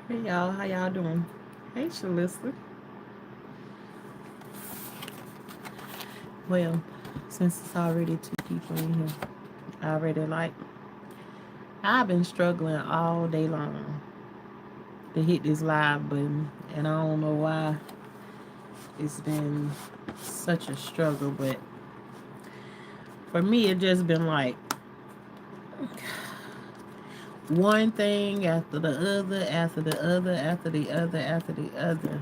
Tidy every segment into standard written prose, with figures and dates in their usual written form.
Hey y'all, how y'all doing? Hey Shalissa. Well, since it's already two people in here, I already like I've been struggling all day long to hit this live button, and I don't know why it's been such a struggle, but for me it just been like one thing after the other, after the other, after the other, after the other.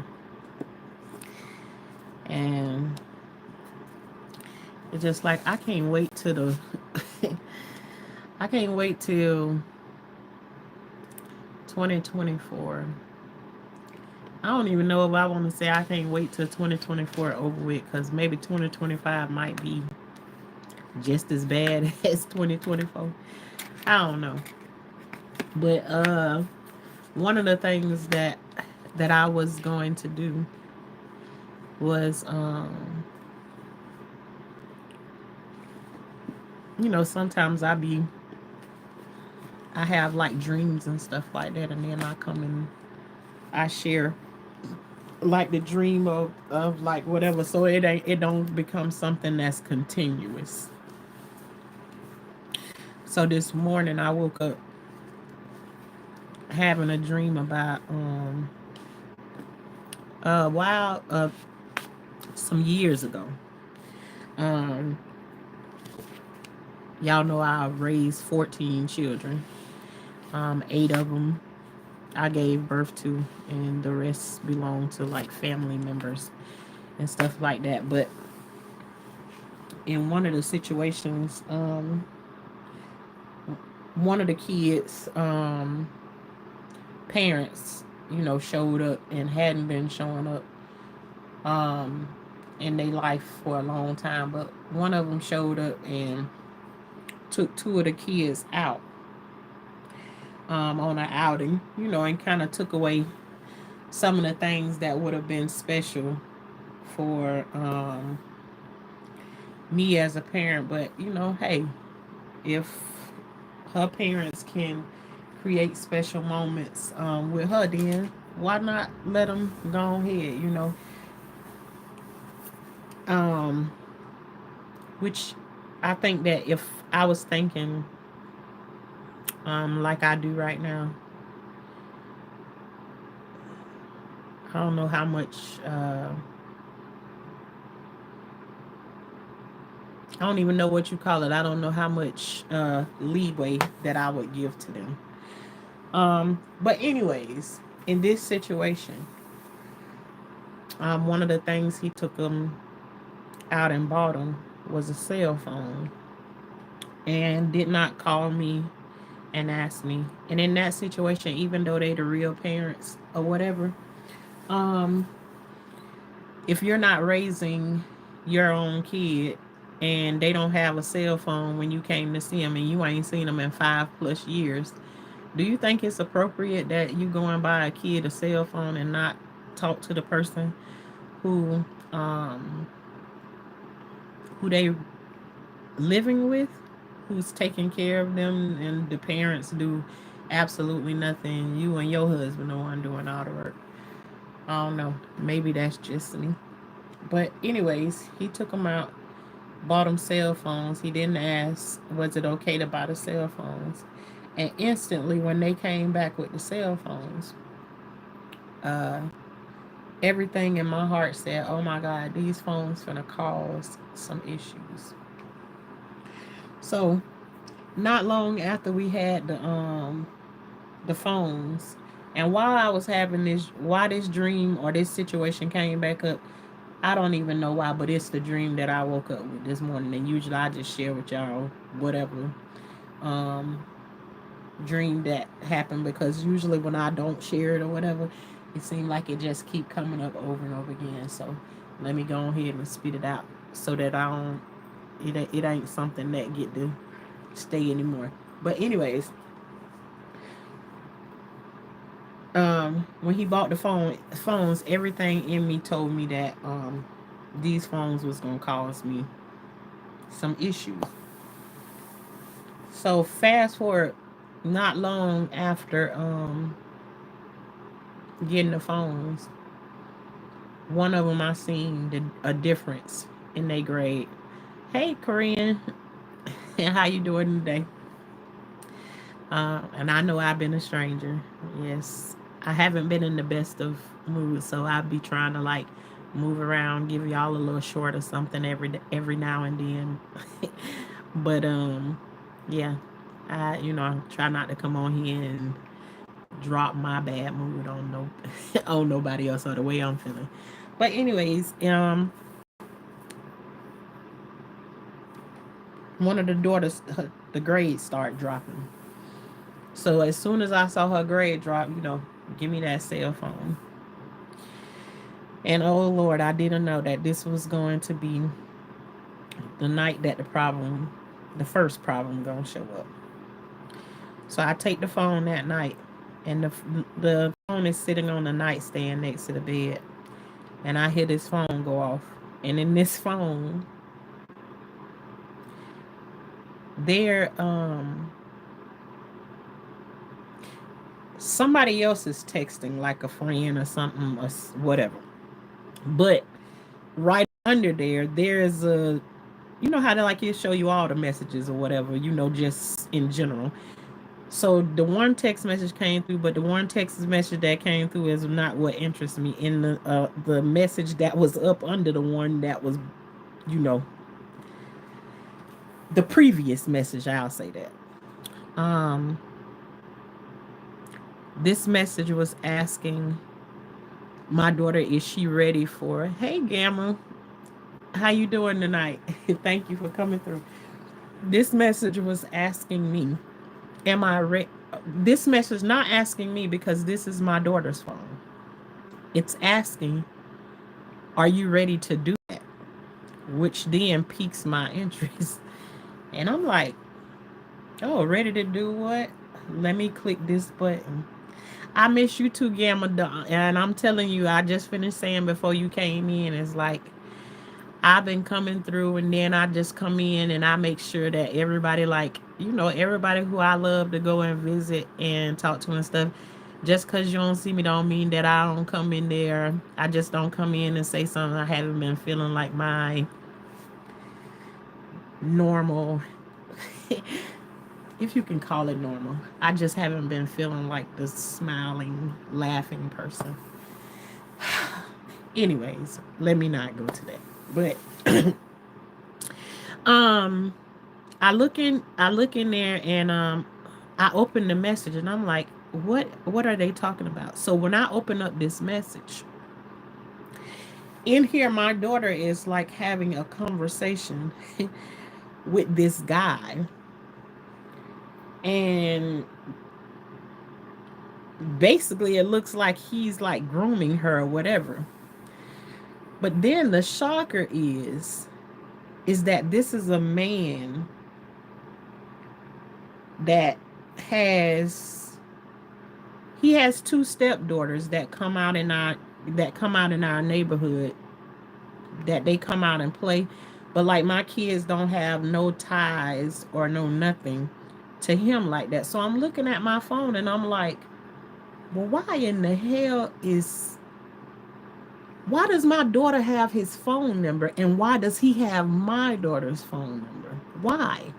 And it's just like I can't wait till the I can't wait till 2024. I don't even know if I want to say I can't wait till 2024 over with, because maybe 2025 might be just as bad as 2024. I don't know. But one of the things that I was going to do was sometimes I have like dreams and stuff like that, and then I come and I share like the dream of like whatever, so it don't become something that's continuous. So this morning I woke up having a dream about while some years ago. um y'all know I raised 14 children. 8 of them I gave birth to, and the rest belong to like family members and stuff like that. But in one of the situations, one of the kids parents, showed up and hadn't been showing up um in their life for a long time. But one of them showed up and took two of the kids out on an outing, and kind of took away some of the things that would have been special for me as a parent. But hey, if her parents can create special moments with her, then why not let them go ahead? Um, which I think that if I was thinking like I do right now, I don't know how much. I don't even know what you call it. I don't know how much leeway that I would give to them. But anyways, in this situation, one of the things he took them out and bought them was a cell phone, and did not call me and ask me. And in that situation, even though they the real parents or whatever, um, if you're not raising your own kid and they don't have a cell phone when you came to see them, and you ain't seen them in 5+ years, do you think it's appropriate that you go and buy a kid a cell phone and not talk to the person who um who they living with, who's taking care of them, and the parents do absolutely nothing? You and your husband the one doing all the work. I don't know. Maybe that's just me. But anyways, he took them out, bought them cell phones. He didn't ask, was it okay to buy the cell phones? And instantly, when they came back with the cell phones, uh, everything in my heart said, "Oh my God, these phones gonna cause some issues." So, not long after we had the phones, and while I was having why this dream or this situation came back up, I don't even know why, but it's the dream that I woke up with this morning. And usually I just share with y'all whatever. Um, dream that happened, because usually when I don't share it or whatever, it seems like it just keep coming up over and over again. So let me go ahead and spit it out so that I don't, it ain't something that get to stay anymore. But anyways, when he bought the phones, everything in me told me that these phones was gonna cause me some issues. So fast forward, not long after getting the phones, one of them I seen a difference in their grade. Hey, Korean, how you doing today? And I know I've been a stranger. Yes, I haven't been in the best of moods, so I'll be trying to like move around, give y'all a little short or something every now and then. But yeah, I try not to come on here and drop my bad mood on on nobody else or the way I'm feeling. But anyways, one of the daughters, the grades start dropping. So as soon as I saw her grade drop, give me that cell phone. And oh Lord, I didn't know that this was going to be the night that the first problem, gonna show up. So I take the phone that night, and the phone is sitting on the nightstand next to the bed, and I hear this phone go off. And in this phone, there somebody else is texting, like a friend or something or whatever. But right under there's a, how to like, it show you all the messages or whatever, just in general. So the one text message came through, but the one text message that came through is not what interests me. In the message that was up under the one that was, you know, the previous message, I'll say that. Um, this message was asking my daughter, is she ready for? Hey, Gamma, how you doing tonight? Thank you for coming through. This message was asking me, am I ready? This message not asking me because this is my daughter's phone. It's asking, are you ready to do that? Which then piques my interest. And I'm like, oh, ready to do what? Let me click this button. I miss you too, Gamma. And I'm telling you, I just finished saying before you came in, it's like I've been coming through, and then I just come in and I make sure that everybody, like, everybody who I love to go and visit and talk to and stuff, just because you don't see me don't mean that I don't come in there. I just don't come in and say something. I haven't been feeling like my normal, if you can call it normal. I just haven't been feeling like the smiling, laughing person. Anyways, let me not go to that. But I look in there, and I open the message, and I'm like, what are they talking about? So when I open up this message, in here my daughter is like having a conversation with this guy, and basically it looks like he's like grooming her or whatever. But then the shocker is that this is a man that has two stepdaughters that come out in our neighborhood, that they come out and play. But like, my kids don't have no ties or no nothing to him like that. So I'm looking at my phone and I'm like, well, why does my daughter have his phone number, and why does he have my daughter's phone number? Why?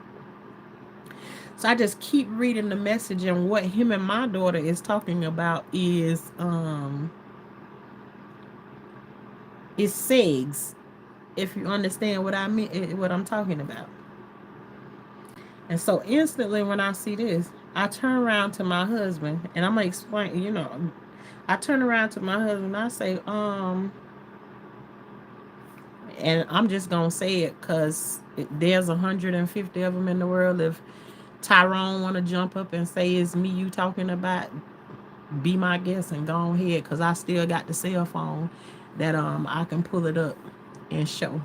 So I just keep reading the message, and what him and my daughter is talking about is sex, if you understand what I mean, what I'm talking about. And so instantly when I see this, I turn around to my husband, and I'm gonna explain, I turn around to my husband and I say, and I'm just gonna say it because there's 150 of them in the world. If Tyrone want to jump up and say it's me you talking about, be my guest and go ahead, because I still got the cell phone that I can pull it up and show.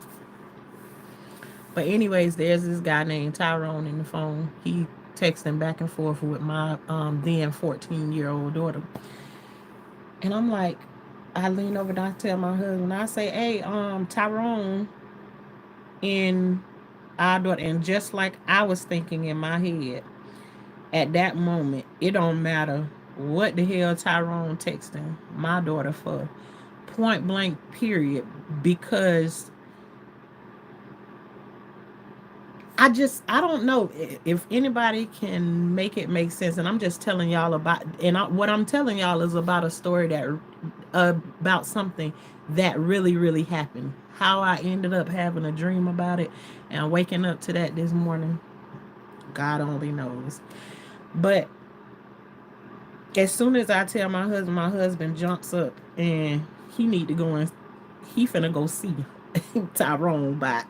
But anyways, there's this guy named Tyrone in the phone. He texting back and forth with my then 14-year-old daughter. And I'm like, I lean over and I tell my husband, I say, hey, Tyrone in our daughter, and just like I was thinking in my head at that moment, it don't matter what the hell Tyrone texting my daughter for, point blank period, because I don't know if anybody can make it make sense, and I'm just telling y'all about, and what I'm telling y'all is about a story that about something that really happened. How I ended up having a dream about it and waking up to that this morning, God only knows. But as soon as I tell my husband jumps up and he need to go and he finna go see Tyrone, but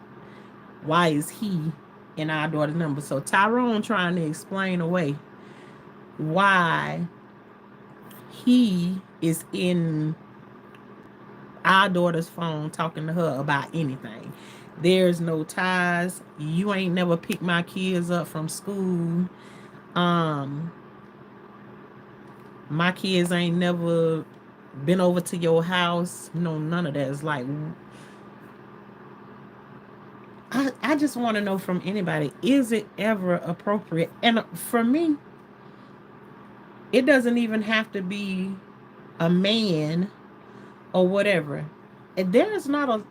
why is he in our daughter's number? So Tyrone trying to explain away why he is in our daughter's phone talking to her about anything. There's no ties. You ain't never picked my kids up from school. Um, my kids ain't never been over to your house. No, none of that. It's like, I just want to know from anybody, is it ever appropriate? And for me, it doesn't even have to be a man or whatever. There's not a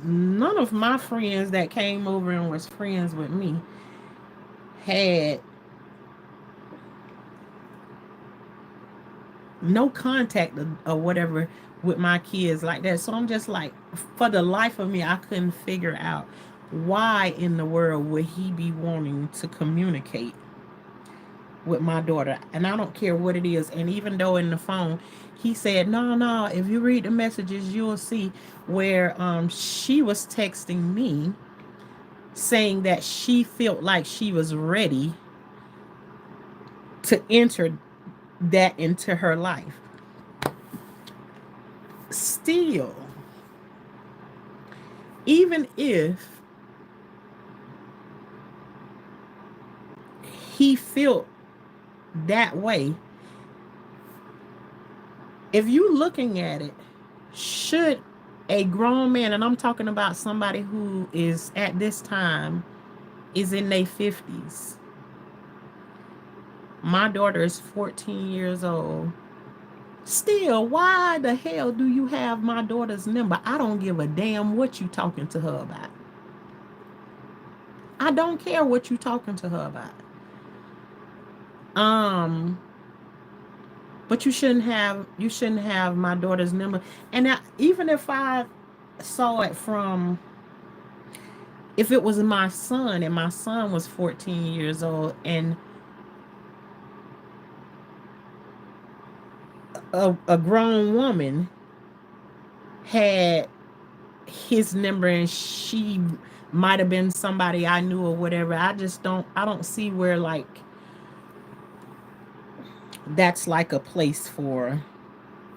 none of my friends that came over and was friends with me had no contact or whatever with my kids like that. So I'm just like, for the life of me, I couldn't figure out why in the world would he be wanting to communicate with my daughter. And I don't care what it is. And even though in the phone he said, no, if you read the messages, you'll see where she was texting me saying that she felt like she was ready to enter that into her life. Still, even if he felt that way, if you looking at it, should a grown man, and I'm talking about somebody who is at this time is in their 50s. My daughter is 14 years old. Still, why the hell do you have my daughter's number? I don't give a damn what you talking to her about. I don't care what you talking to her about. But you shouldn't have my daughter's number. And even if I saw it from, if it was my son and my son was 14 years old and a grown woman had his number and she might have been somebody I knew or whatever, I don't see where like that's like a place for,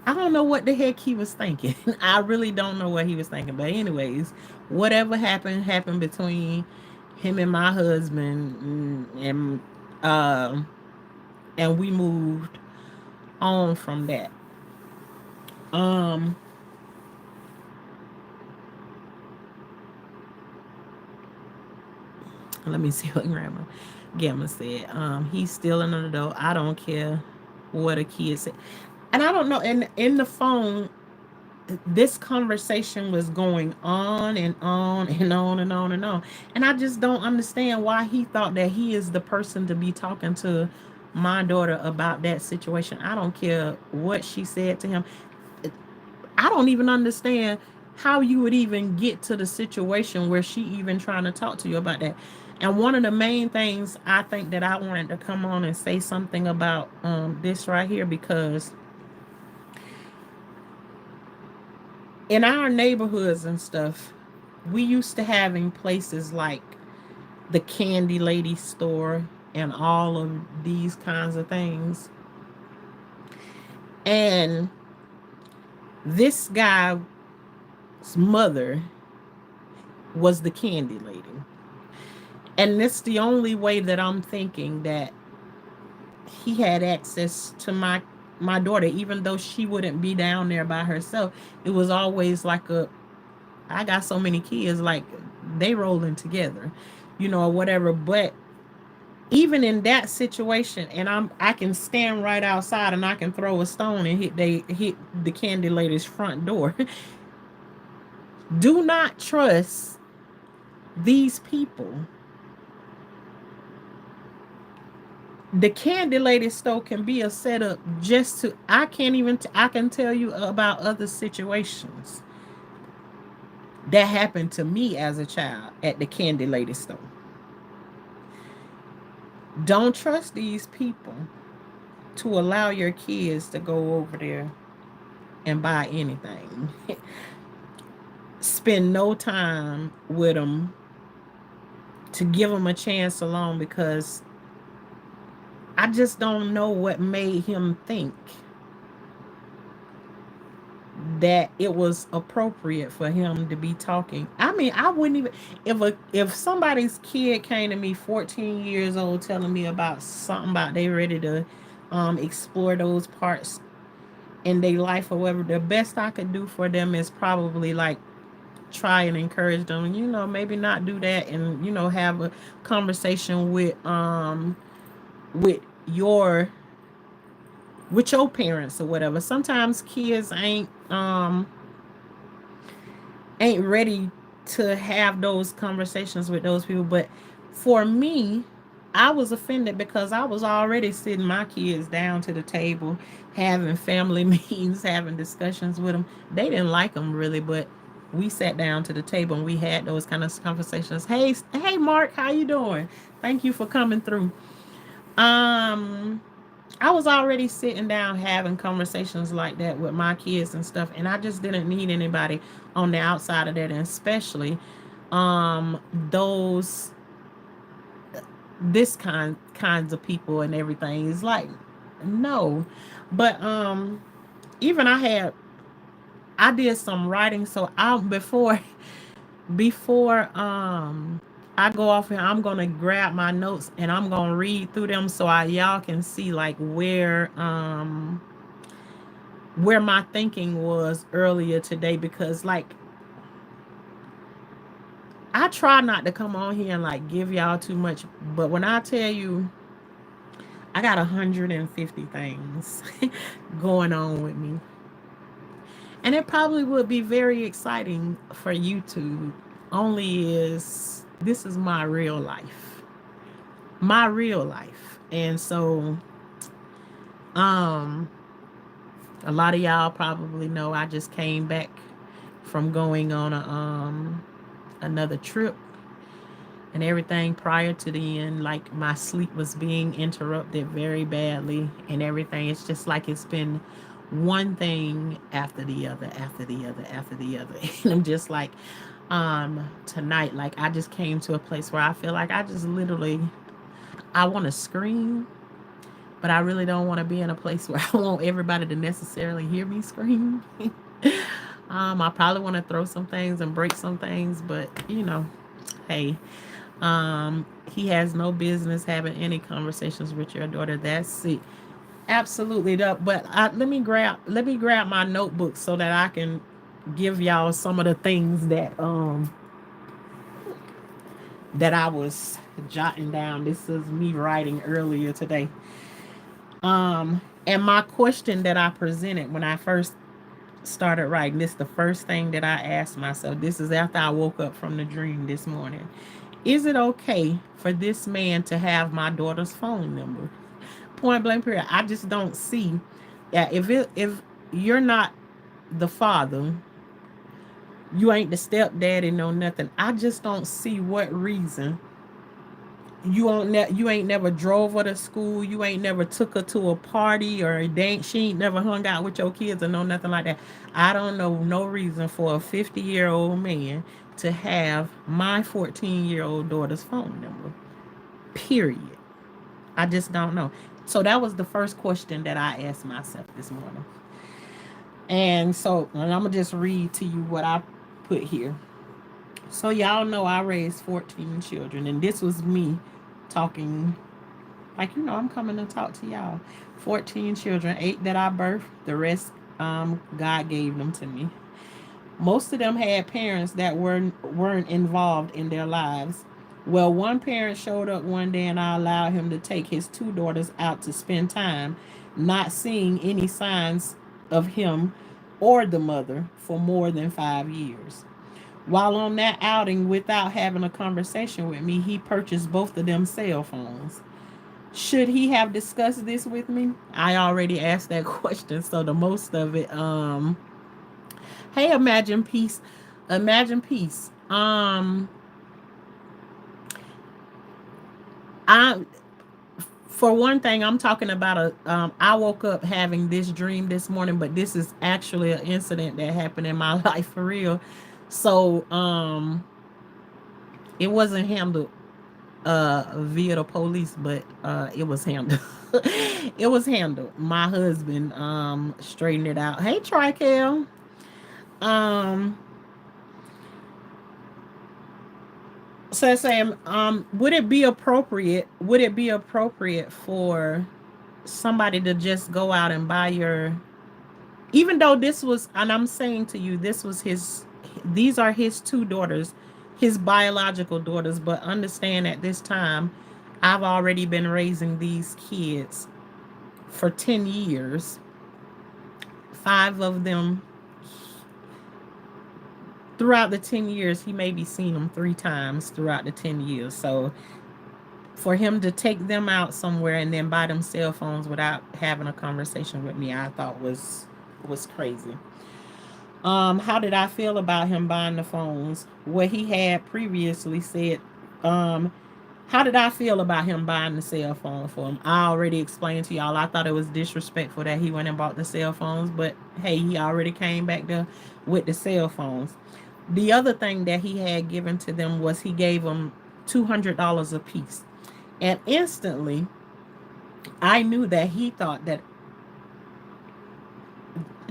I don't know what the heck he was thinking. I really don't know what he was thinking. But anyways, whatever happened between him and my husband, and we moved on from that. Let me see what Grandma Gamma said. He's still an adult. I don't care what a kid said. And I don't know. And in the phone, this conversation was going on and on and on and on and on. And I just don't understand why he thought that he is the person to be talking to my daughter about that situation. I don't care what she said to him. I don't even understand how you would even get to the situation where she even trying to talk to you about that. And one of the main things I think that I wanted to come on and say something about this right here, because in our neighborhoods and stuff, we used to having places like the Candy Lady store and all of these kinds of things. And this guy's mother was the candy lady. And it's the only way that I'm thinking that he had access to my daughter, even though she wouldn't be down there by herself. It was always like I got so many kids, like they rolling together, or whatever. But even in that situation, and I can stand right outside and I can throw a stone and hit the candy lady's front door. Do not trust these people. The candy lady store can be a setup just to, I can tell you about other situations that happened to me as a child at the candy lady store. Don't trust these people to allow your kids to go over there and buy anything. Spend no time with them to give them a chance alone, because I just don't know what made him think that it was appropriate for him to be talking. I mean, I wouldn't even, if somebody's kid came to me 14 years old telling me about something about they ready to explore those parts in their life or whatever, the best I could do for them is probably like try and encourage them, maybe not do that, and have a conversation with your parents or whatever. Sometimes kids ain't ready to have those conversations with those people. But for me, I was offended because I was already sitting my kids down to the table, having family meetings, having discussions with them. They didn't like them really, but we sat down to the table and we had those kind of conversations. Hey, Mark, how you doing? Thank you for coming through. I was already sitting down having conversations like that with my kids and stuff, and I just didn't need anybody on the outside of that, and especially those this kinds of people and everything. Is like, no. But even I did some writing, so I before I go off here, I'm gonna grab my notes and I'm gonna read through them so y'all can see like where my thinking was earlier today, because like I try not to come on here and like give y'all too much, but when I tell you I got 150 things going on with me, and it probably would be very exciting for YouTube, only is this is my real life. My real life. And so um a lot of y'all probably know I just came back from going on another trip and everything. Prior to the end, like my sleep was being interrupted very badly and everything. It's just like it's been one thing after the other, after the other, after the other. And I'm just like, tonight, like I just came to a place where I feel like I just literally, I want to scream, but I really don't want to be in a place where I want everybody to necessarily hear me scream. I probably want to throw some things and break some things, but hey, he has no business having any conversations with your daughter. That's it. Absolutely. But let me grab my notebook so that I can give y'all some of the things that I was jotting down. This is me writing earlier today. And my question that I presented when I first started writing, this is the first thing that I asked myself. This is after I woke up from the dream this morning. Is it okay for this man to have my daughter's phone number? Point blank period. I just don't see that if you're not the father, you ain't the stepdaddy, no nothing. I just don't see what reason you ain't never drove her to school, you ain't never took her to a party, or she ain't never hung out with your kids or no nothing like that. I don't know no reason for a 50-year-old man to have my 14-year-old daughter's phone number. Period. I just don't know. So that was the first question that I asked myself this morning. And I'm gonna just read to you what I put here. So y'all know I raised 14 children, and this was me talking like, I'm coming to talk to y'all. 14 children, 8 that I birthed, the rest God gave them to me. Most of them had parents that weren't involved in their lives. Well, one parent showed up one day and I allowed him to take his 2 daughters out to spend time, not seeing any signs of him or the mother for more than 5 years. While on that outing, without having a conversation with me, he purchased both of them cell phones. Should he have discussed this with me? I already asked that question, so the most of it, hey, Imagine Peace. Imagine Peace. I For one thing, I'm talking about I woke up having this dream this morning, but this is actually an incident that happened in my life for real. So it wasn't handled via the police, but it was handled. It was handled. My husband straightened it out. Hey, Trikel. Um so Sam, would it be appropriate for somebody to just go out and buy your, even though this was, and I'm saying to you, these are his 2 daughters, his biological daughters, but understand at this time I've already been raising these kids for 10 years. 5 of them, throughout the 10 years, he maybe seen them 3 times throughout the 10 years. So for him to take them out somewhere and then buy them cell phones without having a conversation with me, I thought was crazy. How did I feel about him buying the phones? What he had previously said. Um, how did I feel about him buying the cell phone for him? I already explained to y'all. I thought it was disrespectful that he went and bought the cell phones, but hey, he already came back there with the cell phones. The other thing that he had given to them was he gave them $200 a piece. And instantly, I knew that he thought that,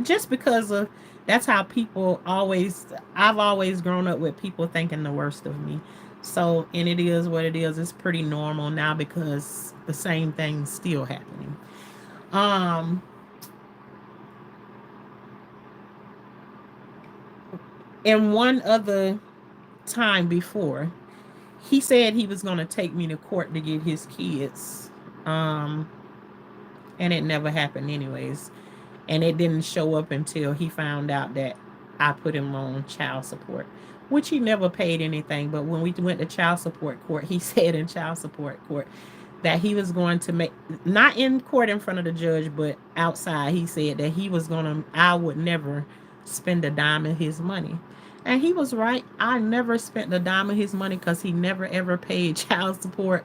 just because of, that's how people always, I've always grown up with people thinking the worst of me. So, and it is what it is. It's pretty normal now because the same thing's still happening. Um, and one other time before, he said he was going to take me to court to get his kids. Um, and it never happened, anyways. And it didn't show up until he found out that I put him on child support, which he never paid anything. But when we went to child support court, he said in child support court that he was going to make, not in court in front of the judge, but outside, he said that he was going to, I would never spend a dime of his money. And he was right. I never spent a dime of his money because he never ever paid child support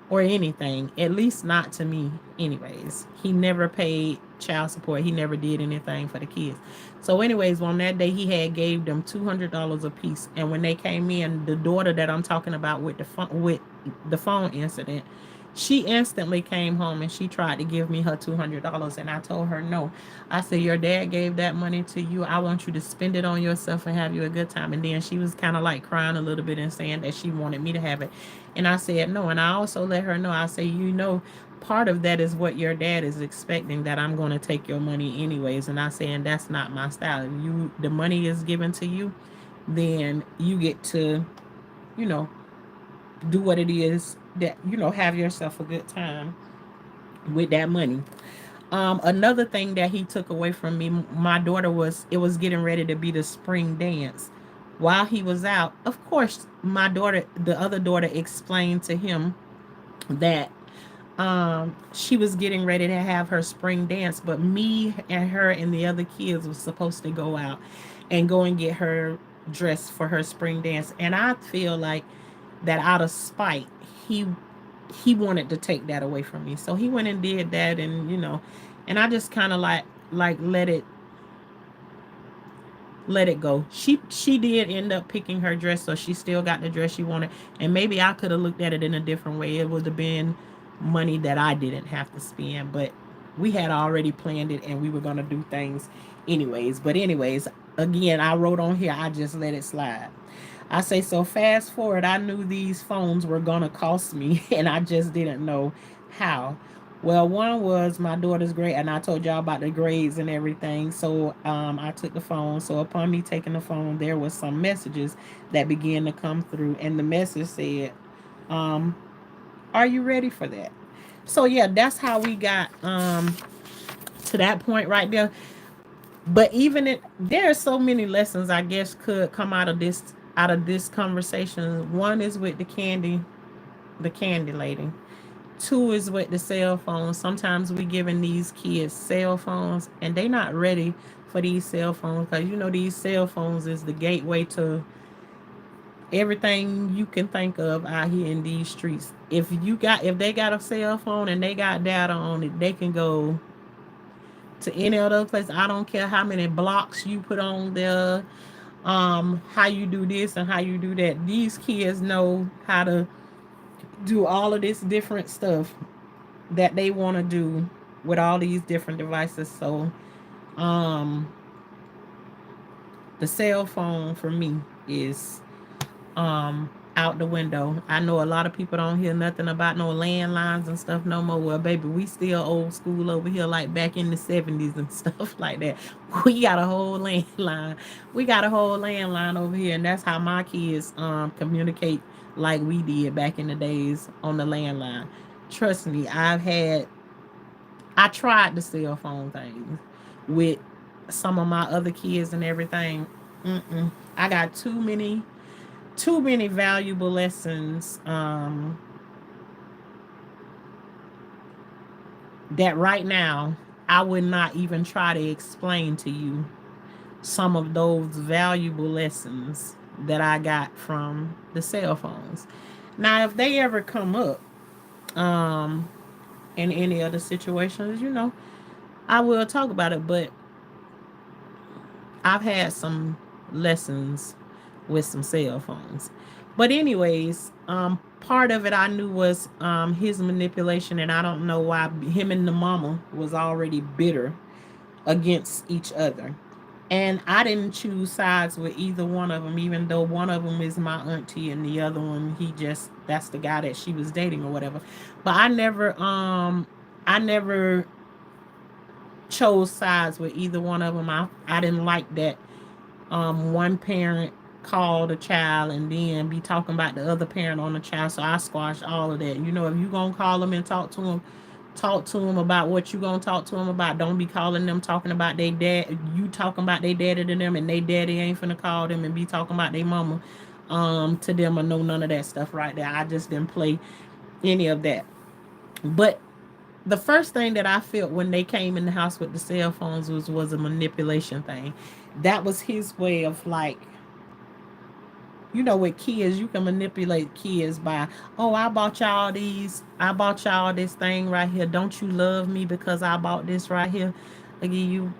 or anything, at least not to me, anyways. He never paid child support. He never did anything for the kids. So anyways, on that day, he had gave them $200 a piece. And when they came in, the daughter that I'm talking about with the phone incident, she instantly came home and she tried to give me her $200, and I told her no. I said, your dad gave that money to you. I want you to spend it on yourself and have you a good time. And then she was kind of like crying a little bit and saying that she wanted me to have it. And I said no. And I also let her know, I say, part of that is what your dad is expecting, that I'm going to take your money anyways. And I say, and that's not my style. If the money is given to you, then you get to, you know, do what it is that, have yourself a good time with that money. Another thing that he took away from me, my daughter, it was getting ready to be the spring dance. While he was out, of course, the other daughter, explained to him that she was getting ready to have her spring dance, but me and her and the other kids was supposed to go out and go and get her dressed for her spring dance. And I feel like that out of spite, he wanted to take that away from me. So he went and did that, and and I just kind of like let it go. She did end up picking her dress, so she still got the dress she wanted. And maybe I could have looked at it in a different way. It would have been money that I didn't have to spend, but we had already planned it and we were going to do things anyways. But anyways, again, I wrote on here, I just let it slide. I say, so fast forward, I knew these phones were going to cost me and I just didn't know how. Well, one was my daughter's grade, and I told y'all about the grades and everything. So I took the phone. So upon me taking the phone, there was some messages that began to come through, and the message said, um, "Are you ready for that?" So yeah, that's how we got to that point right there. But even it, there are so many lessons I guess could come out of this conversation. One is with the candy lady. Two is with the cell phones. Sometimes we giving these kids cell phones and they not ready for these cell phones, because you know these cell phones is the gateway to everything you can think of out here in these streets. If they got a cell phone and they got data on it, they can go to any other place. I don't care how many blocks you put on there, how you do this and how you do that. These kids know how to do all of this different stuff that they want to do with all these different devices. So um the cell phone for me is out the window. I know a lot of people don't hear nothing about no landlines and stuff no more. Well, baby, we still old school over here, like back in the 70s and stuff like that. We got a whole landline. We got a whole landline over here, and that's how my kids communicate like we did back in the days on the landline. Trust me, I tried the cell phone thing with some of my other kids and everything. I got too many valuable lessons that right now I would not even try to explain to you some of those valuable lessons that I got from the cell phones. Now, if they ever come up um, in any other situations, I will talk about it. But I've had some lessons with some cell phones. But anyways, part of it I knew was his manipulation, and I don't know why him and the mama was already bitter against each other. And I didn't choose sides with either one of them, even though one of them is my auntie and the other one, that's the guy that she was dating or whatever. But I never chose sides with either one of them. I didn't like that one parent call the child and then be talking about the other parent on the child. So I squashed all of that. If you gonna call them and talk to them about what you gonna talk to them about. Don't be calling them talking about their dad. You talking about their daddy to them, and they daddy ain't finna call them and be talking about their mama to them, or know none of that stuff right there. I just didn't play any of that. But the first thing that I felt when they came in the house with the cell phones was a manipulation thing. That was his way of, like, with kids, you can manipulate kids by, oh, I bought y'all this thing right here. Don't you love me because I bought this right here? Again,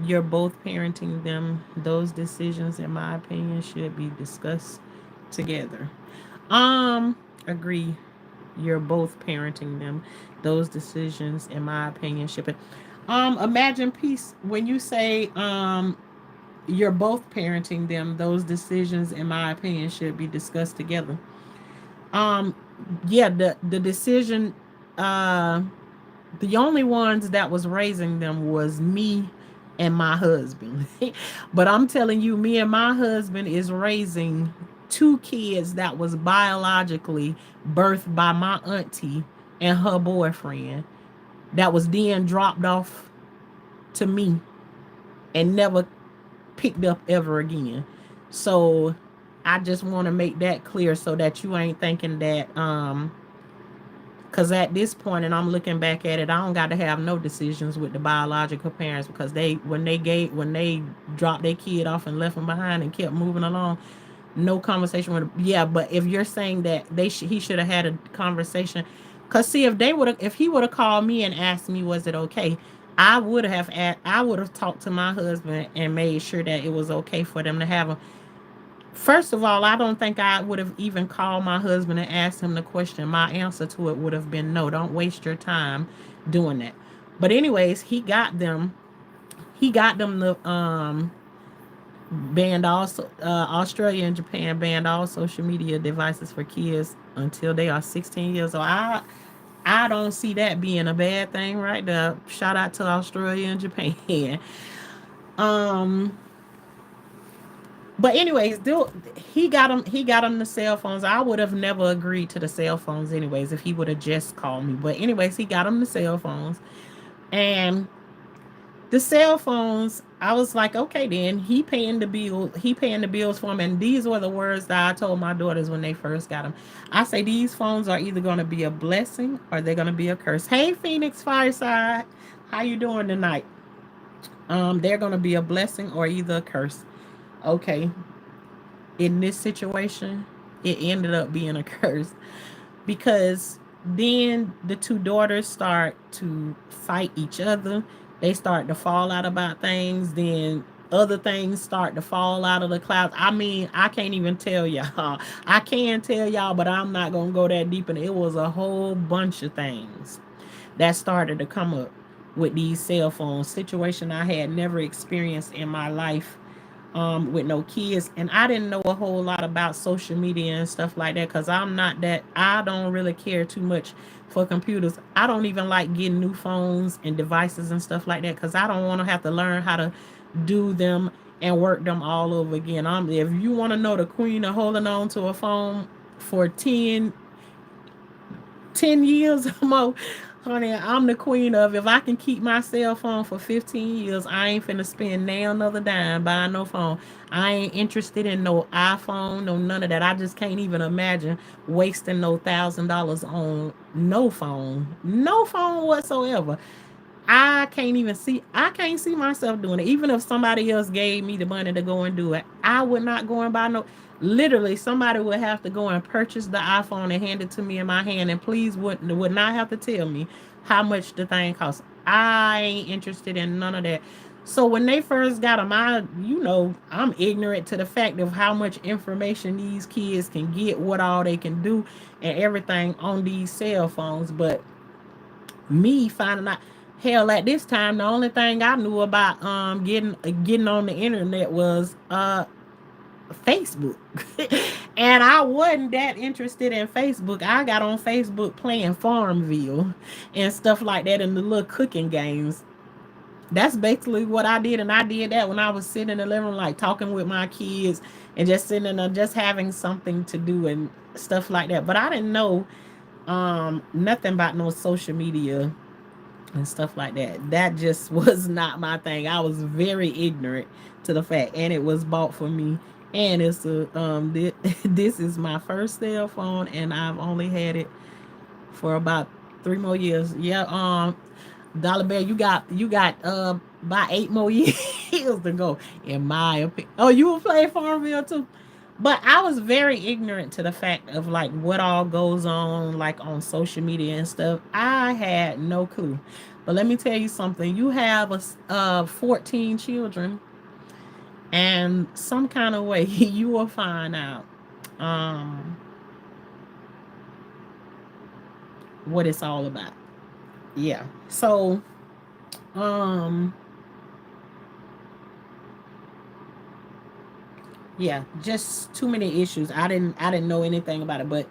you're both parenting them. Those decisions, in my opinion, should be discussed together. Agree. You're both parenting them. Those decisions, in my opinion, should be. Imagine peace when you say you're both parenting them. Those decisions, in my opinion, should be discussed together. Um, yeah, the decision, uh, the only ones that was raising them was me and my husband. But I'm telling you, me and my husband is raising two kids that was biologically birthed by my auntie and her boyfriend, that was then dropped off to me and never picked up ever again. So I just want to make that clear so that you ain't thinking that because at this point, and I'm looking back at it, I don't got to have no decisions with the biological parents, because when they dropped their kid off and left them behind and kept moving along, no conversation with. Yeah, but if you're saying that he should have had a conversation, because see, if he would have called me and asked me was it okay, I would have talked to my husband and made sure that it was okay for them to have him. First of all, I don't think I would have even called my husband and asked him the question. My answer to it would have been no, don't waste your time doing that. But anyways, he got them the banned also Australia and Japan banned all social media devices for kids until they are 16 years old. I don't see that being a bad thing right there. Shout out to Australia and Japan. um but anyways, he got him the cell phones. I would have never agreed to the cell phones anyways if he would have just called me. But anyways, he got him the cell phones. And the cell phones, I was like, okay, then he paying the bills for them. And these were the words that I told my daughters when they first got them. I say these phones are either going to be a blessing or they're going to be a curse. Hey, Phoenix Fireside, how you doing tonight? They're going to be a blessing or either a curse. Okay, in this situation, it ended up being a curse because then the two daughters start to fight each other. They start to fall out about things. Then other things start to fall out of the clouds. I mean, I can't even tell y'all. I can tell y'all, but I'm not gonna go that deep. And it was a whole bunch of things that started to come up with these cell phones. Situation I had never experienced in my life, with no kids. And I didn't know a whole lot about social media and stuff like that because I don't really care too much for computers. I don't even like getting new phones and devices and stuff like that because I don't want to have to learn how to do them and work them all over again. If you want to know the queen of holding on to a phone for 10 years or more, honey, I'm the queen of if I can keep my cell phone for 15 years, I ain't finna spend now another dime buying no phone. I ain't interested in no iPhone, no none of that. I just can't even imagine wasting no $1,000 on no phone. No phone whatsoever. I can't see myself doing it. Even if somebody else gave me the money to go and do it, I would not go and buy no. Literally, somebody would have to go and purchase the iPhone and hand it to me in my hand, and please would not have to tell me how much the thing costs. I ain't interested in none of that. So when they first got them, I'm ignorant to the fact of how much information these kids can get, what all they can do, and everything on these cell phones. But me finding out, hell, at this time the only thing I knew about getting on the internet was Facebook. And I wasn't that interested in Facebook. I got on Facebook playing Farmville and stuff like that, and the little cooking games. That's basically what I did. And I did that when I was sitting in the living room, like talking with my kids and just sitting in there just having something to do and stuff like that. But I didn't know nothing about no social media and stuff like that. That just was not my thing. I was very ignorant to the fact, and it was bought for me. And this is my first cell phone, and I've only had it for about 3 more years. Yeah, Dollar Bear, you got about 8 more years to go, in my opinion. Oh, you were playing Farmville too? But I was very ignorant to the fact of like what all goes on like on social media and stuff. I had no clue. But let me tell you something. You have 14 children, and some kind of way you will find out um what it's all about. Yeah. So um yeah, just too many issues. I didn't know anything about it, but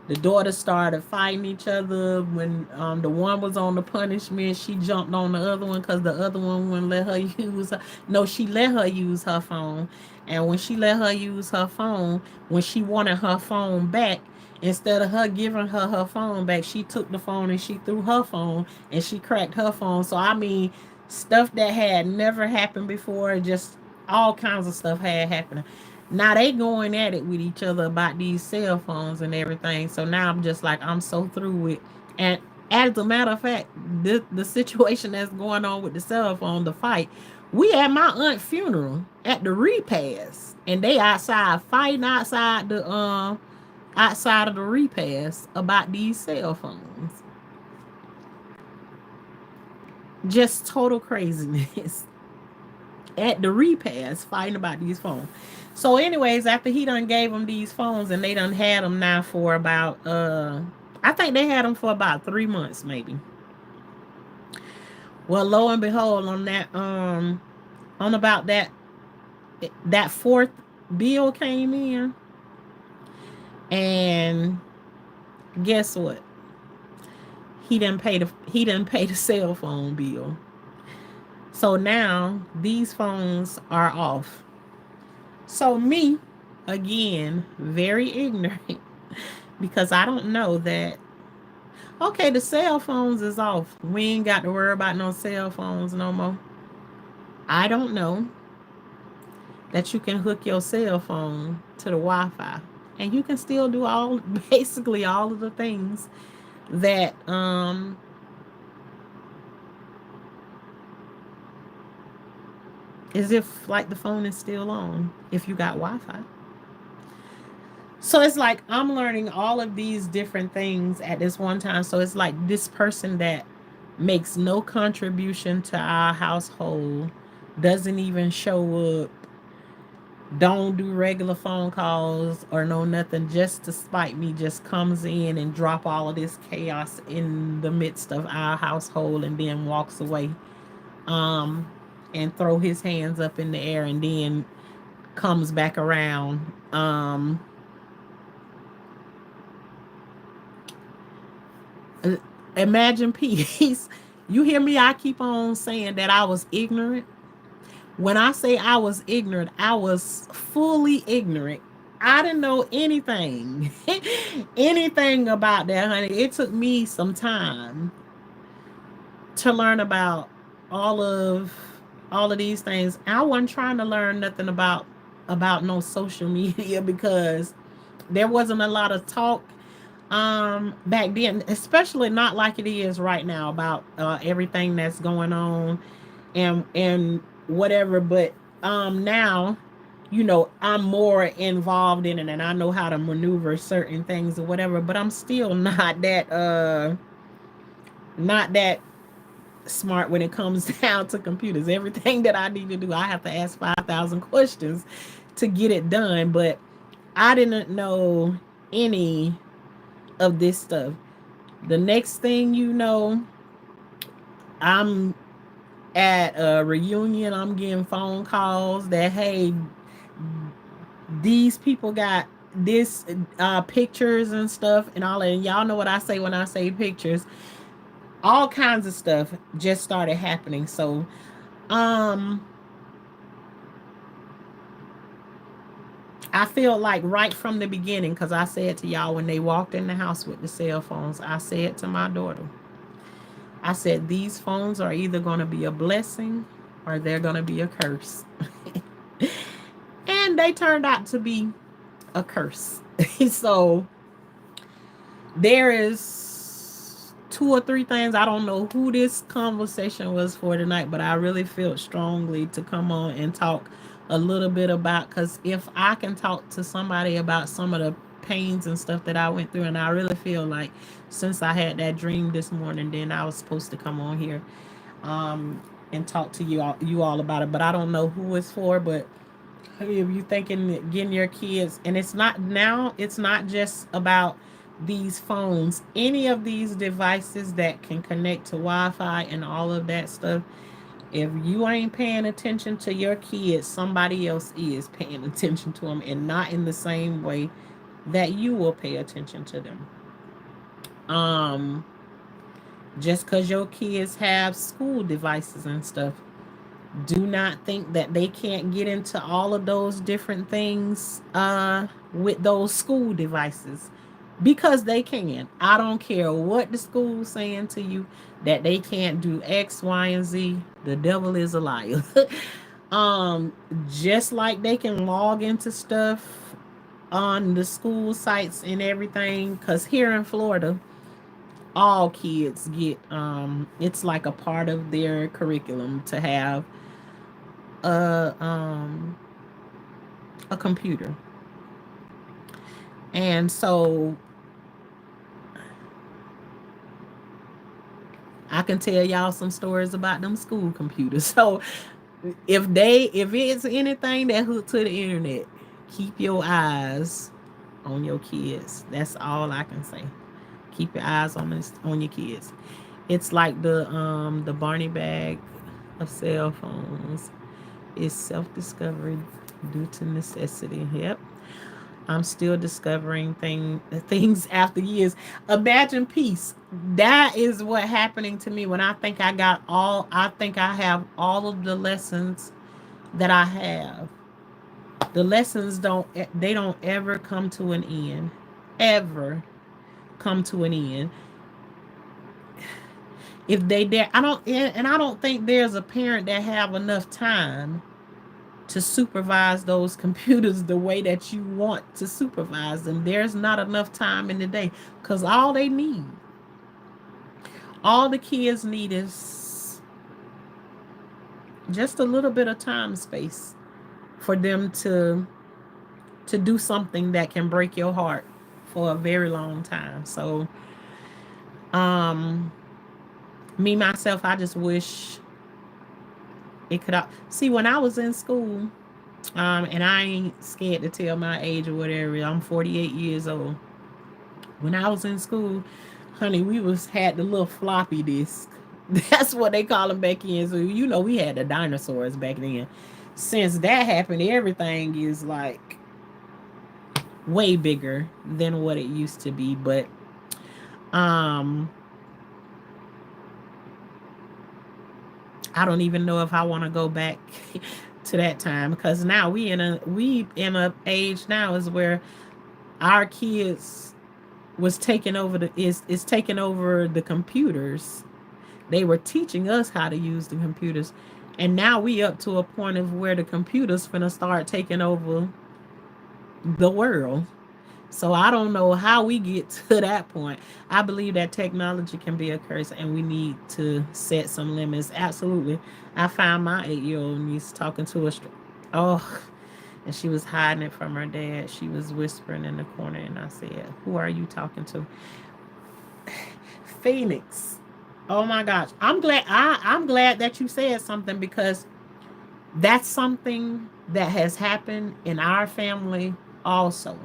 the daughters started fighting each other. When the one was on the punishment, she jumped on the other one because the other one wouldn't let her use her. No, she let her use her phone. And when she let her use her phone, when she wanted her phone back, instead of her giving her phone back, she took the phone and she threw her phone and she cracked her phone. So I mean, stuff that had never happened before, just all kinds of stuff had happened. Now they going at it with each other about these cell phones and everything. So now I'm just like, I'm so through with. And as a matter of fact, the situation that's going on with the cell phone, the fight, we at my aunt's funeral at the repast, and they outside fighting outside of the repast about these cell phones. Just total craziness. at the repast fighting about these phones. So anyways, after he done gave them these phones and they done had them now for about I think they had them for about 3 months maybe. Well, lo and behold, on that on about that fourth bill came in, and guess what? He didn't pay the cell phone bill. So now these phones are off. So me, again, very ignorant because I don't know that. Okay, the cell phones is off. We ain't got to worry about no cell phones no more. I don't know that you can hook your cell phone to the Wi-Fi, and you can still do all basically all of the things that as if like the phone is still on if you got Wi-Fi. So it's like I'm learning all of these different things at this one time. So it's like this person that makes no contribution to our household, doesn't even show up, don't do regular phone calls or no nothing, just to spite me, just comes in and drop all of this chaos in the midst of our household and then walks away, um and throw his hands up in the air and then comes back around. Imagine peace. You hear me? I keep on saying that I was ignorant. When I say I was ignorant, I was fully ignorant. I didn't know anything, anything about that, honey. It took me some time to learn about all of all of these things. I wasn't trying to learn nothing about no social media because there wasn't a lot of talk back then, especially not like it is right now about everything that's going on and whatever. But now, I'm more involved in it and I know how to maneuver certain things or whatever, but I'm still not that smart when it comes down to computers. Everything that I need to do, I have to ask 5,000 questions to get it done. But I didn't know any of this stuff. The next thing you know, I'm at a reunion. I'm getting phone calls that, hey, these people got this pictures and stuff and all that. And y'all know what I say when I say pictures. All kinds of stuff just started happening. So um I feel like right from the beginning, because I said to y'all when they walked in the house with the cell phones, I said to my daughter, I said, these phones are either going to be a blessing or they're going to be a curse. And they turned out to be a curse. So there is two or three things. I don't know who this conversation was for tonight, but I really felt strongly to come on and talk a little bit about, because if I can talk to somebody about some of the pains and stuff that I went through, and I really feel like since I had that dream this morning, then I was supposed to come on here and talk to you all about it. But I don't know who it's for. But if you thinking getting your kids, and it's not just about these phones, any of these devices that can connect to Wi-Fi and all of that stuff, if you ain't paying attention to your kids, somebody else is paying attention to them, and not in the same way that you will pay attention to them. um just because your kids have school devices and stuff, do not think that they can't get into all of those different things with those school devices, because they can. I don't care what the school's saying to you that they can't do X, Y, and Z. The devil is a liar. um just like they can log into stuff on the school sites and everything, because here in Florida all kids get it's like a part of their curriculum to have a a computer. And so I can tell y'all some stories about them school computers. So if it's anything that hooked to the internet, keep your eyes on your kids. That's all I can say. Keep your eyes on your kids. It's like the Barney bag of cell phones. It's self-discovery due to necessity. Yep. I'm still discovering things after years. Imagine peace. That is what happening to me when I think I have all of the lessons that I have. The lessons don't ever come to an end. Ever come to an end. If they dare, I don't think there's a parent that have enough time to supervise those computers the way that you want to supervise them. There's not enough time in the day, because all the kids need is just a little bit of time space for them to do something that can break your heart for a very long time. So um me myself, I just wish it could see when I was in school. And I ain't scared to tell my age or whatever. I'm 48 years old. When I was in school, honey, we had the little floppy disk. That's what they call them back in. So we had the dinosaurs back then. Since that happened, everything is like way bigger than what it used to be. But um I don't even know if I want to go back to that time, because now we in a age now is where our kids was taking over is taking over the computers. They were teaching us how to use the computers, and now we up to a point of where the computers finna start taking over the world. So I don't know how we get to that point. I believe that technology can be a curse, and we need to set some limits. Absolutely. I found my 8-year-old niece talking to a oh, and she was hiding it from her dad. She was whispering in the corner, and I said, "Who are you talking to?" Phoenix. Oh my gosh. I'm glad that you said something, because that's something that has happened in our family also.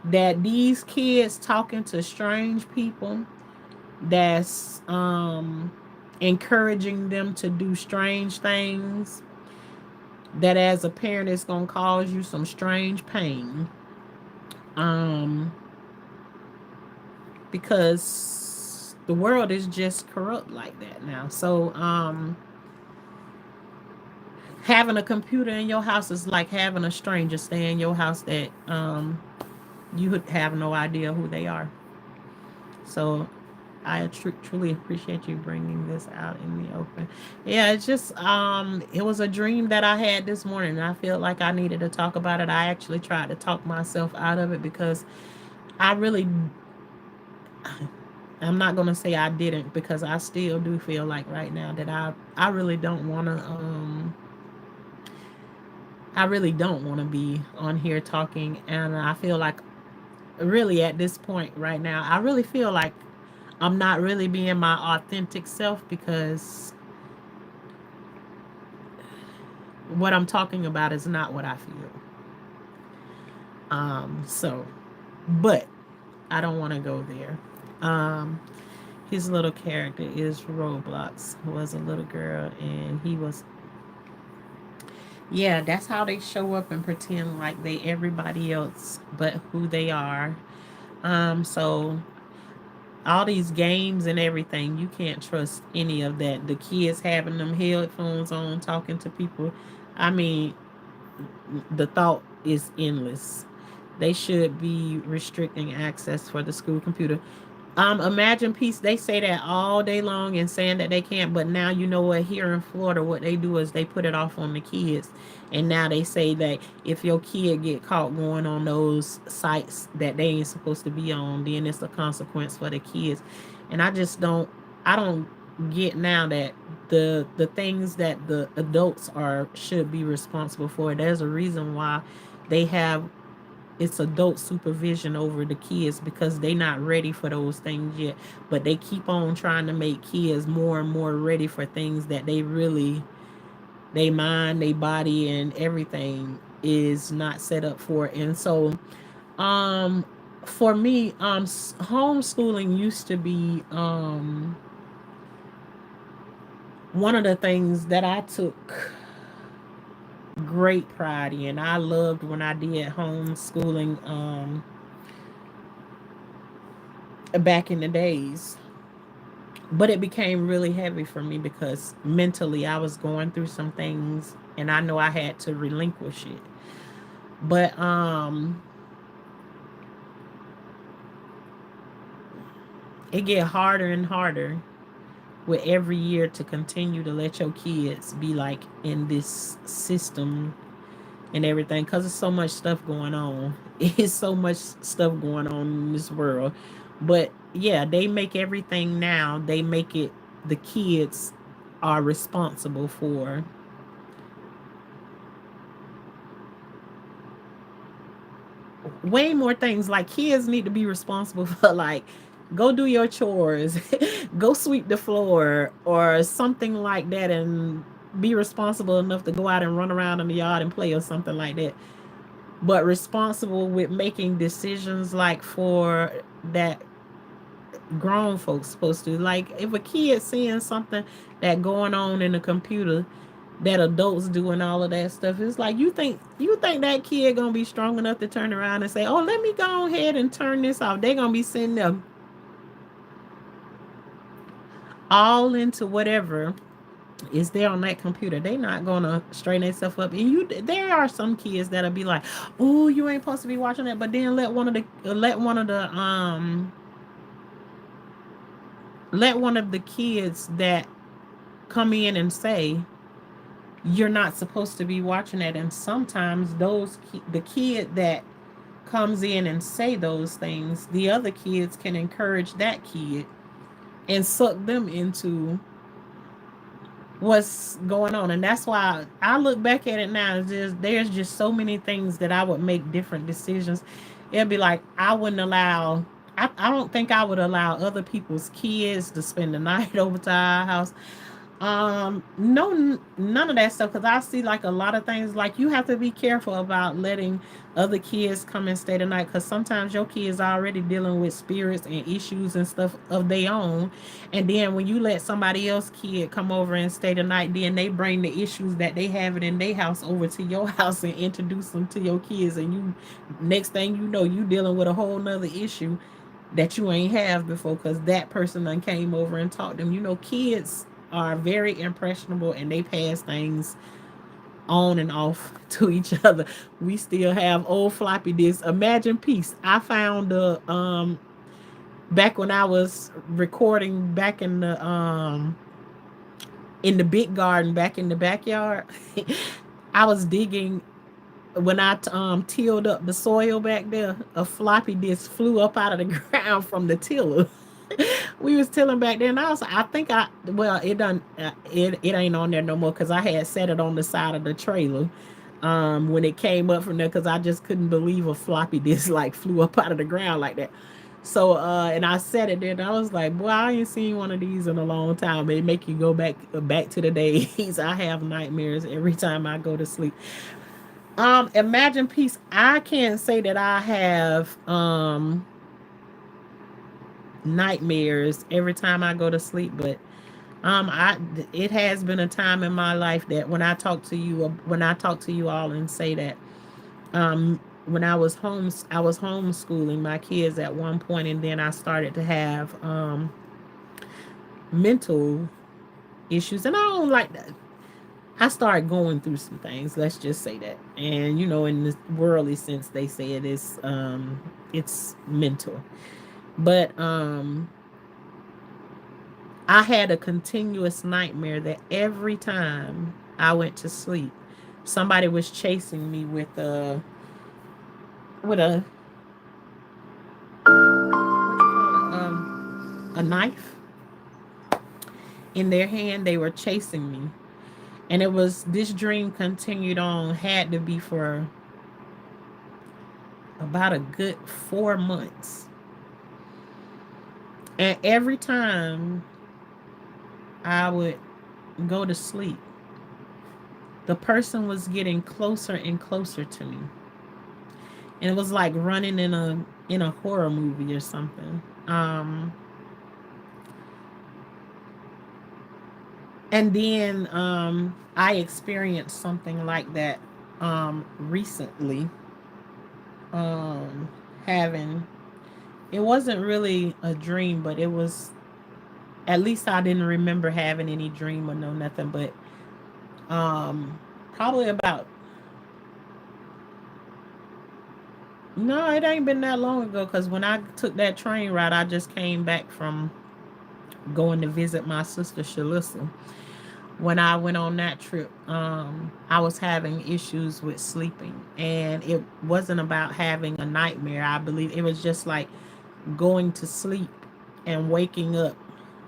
That these kids talking to strange people, that's encouraging them to do strange things, that as a parent it's going to cause you some strange pain, um because the world is just corrupt like that now. So having a computer in your house is like having a stranger stay in your house that you would have no idea who they are. So I truly appreciate you bringing this out in the open. Yeah, it's just it was a dream that I had this morning, and I feel like I needed to talk about it. I actually tried to talk myself out of it, because I really I'm not going to say I didn't, because I still do feel like right now that I really don't want to I really don't want to be on here talking, and I feel like really at this point right now, I really feel like I'm not really being my authentic self, because what I'm talking about is not what I feel. So, but I don't want to go there. Um, his little character is Roblox, who was a little girl, and he was, yeah, that's how they show up and pretend like they everybody else but who they are. So all these games and everything, you can't trust any of that. The kids having them headphones on, talking to people. I mean, the thought is endless. They should be restricting access for the school computer. Imagine peace. They say that all day long and saying that they can't, but now you know what? Here in Florida, what they do is they put it off on the kids, and now they say that if your kid get caught going on those sites that they ain't supposed to be on, then it's a consequence for the kids. And I don't get now that the things that the adults are should be responsible for. There's a reason why they have it's adult supervision over the kids, because they not ready for those things yet, but they keep on trying to make kids more and more ready for things that they really They mind, they body, and everything is not set up for it. And so, um, for me, homeschooling used to be one of the things that I took great pride in. I loved when I did homeschooling back in the days. But it became really heavy for me because mentally I was going through some things and I know I had to relinquish it. But it get harder and harder with every year to continue to let your kids be like in this system and everything because there's so much stuff going on. It's so much stuff going on in this world. But yeah, they make everything now, they make it the kids are responsible for way more things. Like kids need to be responsible for like go do your chores, go sweep the floor or something like that, and be responsible enough to go out and run around in the yard and play or something like that. But responsible with making decisions like for that grown folks supposed to. Like if a kid seeing something that going on in the computer that adults doing all of that stuff, it's like you think that kid gonna be strong enough to turn around and say, oh, let me go ahead and turn this off. They're gonna be sitting there all into whatever is there on that computer. They not gonna straighten themselves up. And there are some kids that'll be like, oh, you ain't supposed to be watching that, but then let one of the kids that come in and say you're not supposed to be watching that. And sometimes the kid that comes in and say those things, the other kids can encourage that kid and suck them into what's going on. And that's why I look back at it now, there's just so many things that I would make different decisions. It'd be like I wouldn't allow I don't think I would allow other people's kids to spend the night over to our house. No, none of that stuff. Because I see like a lot of things. Like you have to be careful about letting other kids come and stay the night. Because sometimes your kids are already dealing with spirits and issues and stuff of their own. And then when you let somebody else kid come over and stay the night, then they bring the issues that they have it in their house over to your house and introduce them to your kids. And you, next thing you know, you dealing with a whole nother issue that you ain't have before because that person then came over and taught them. Kids are very impressionable and they pass things on and off to each other. We still have old floppy disks. Imagine Peace. I found the back when I was recording back in the big garden back in the backyard. I was digging when I tilled up the soil back there. A floppy disk flew up out of the ground from the tiller. We was tilling back there, and I think it done it ain't on there no more because I had set it on the side of the trailer when it came up from there because I just couldn't believe a floppy disk like flew up out of the ground like that. So and I said it there and I was like, boy, I ain't seen one of these in a long time. It make you go back to the days. I have nightmares every time I go to sleep. Imagine Peace. I can't say that I have nightmares every time I go to sleep, but I it has been a time in my life that when I talk to you all and say that when I was homeschooling my kids at one point, and then I started to have mental issues, and I don't like that. I started going through some things. Let's just say that, and in the worldly sense, they say it's mental, but I had a continuous nightmare that every time I went to sleep, somebody was chasing me with a knife in their hand. They were chasing me, and it was this dream continued on. Had to be for about a good 4 months, and every time I would go to sleep, the person was getting closer and closer to me. And it was like running in a horror movie or something. And then I experienced something like that recently. Having it wasn't really a dream, but it was, at least I didn't remember having any dream or no nothing, but probably about, no, it ain't been that long ago, because when I took that train ride, I just came back from going to visit my sister Shalissa. When I went on that trip, I was having issues with sleeping, and it wasn't about having a nightmare. I believe it was just like going to sleep and waking up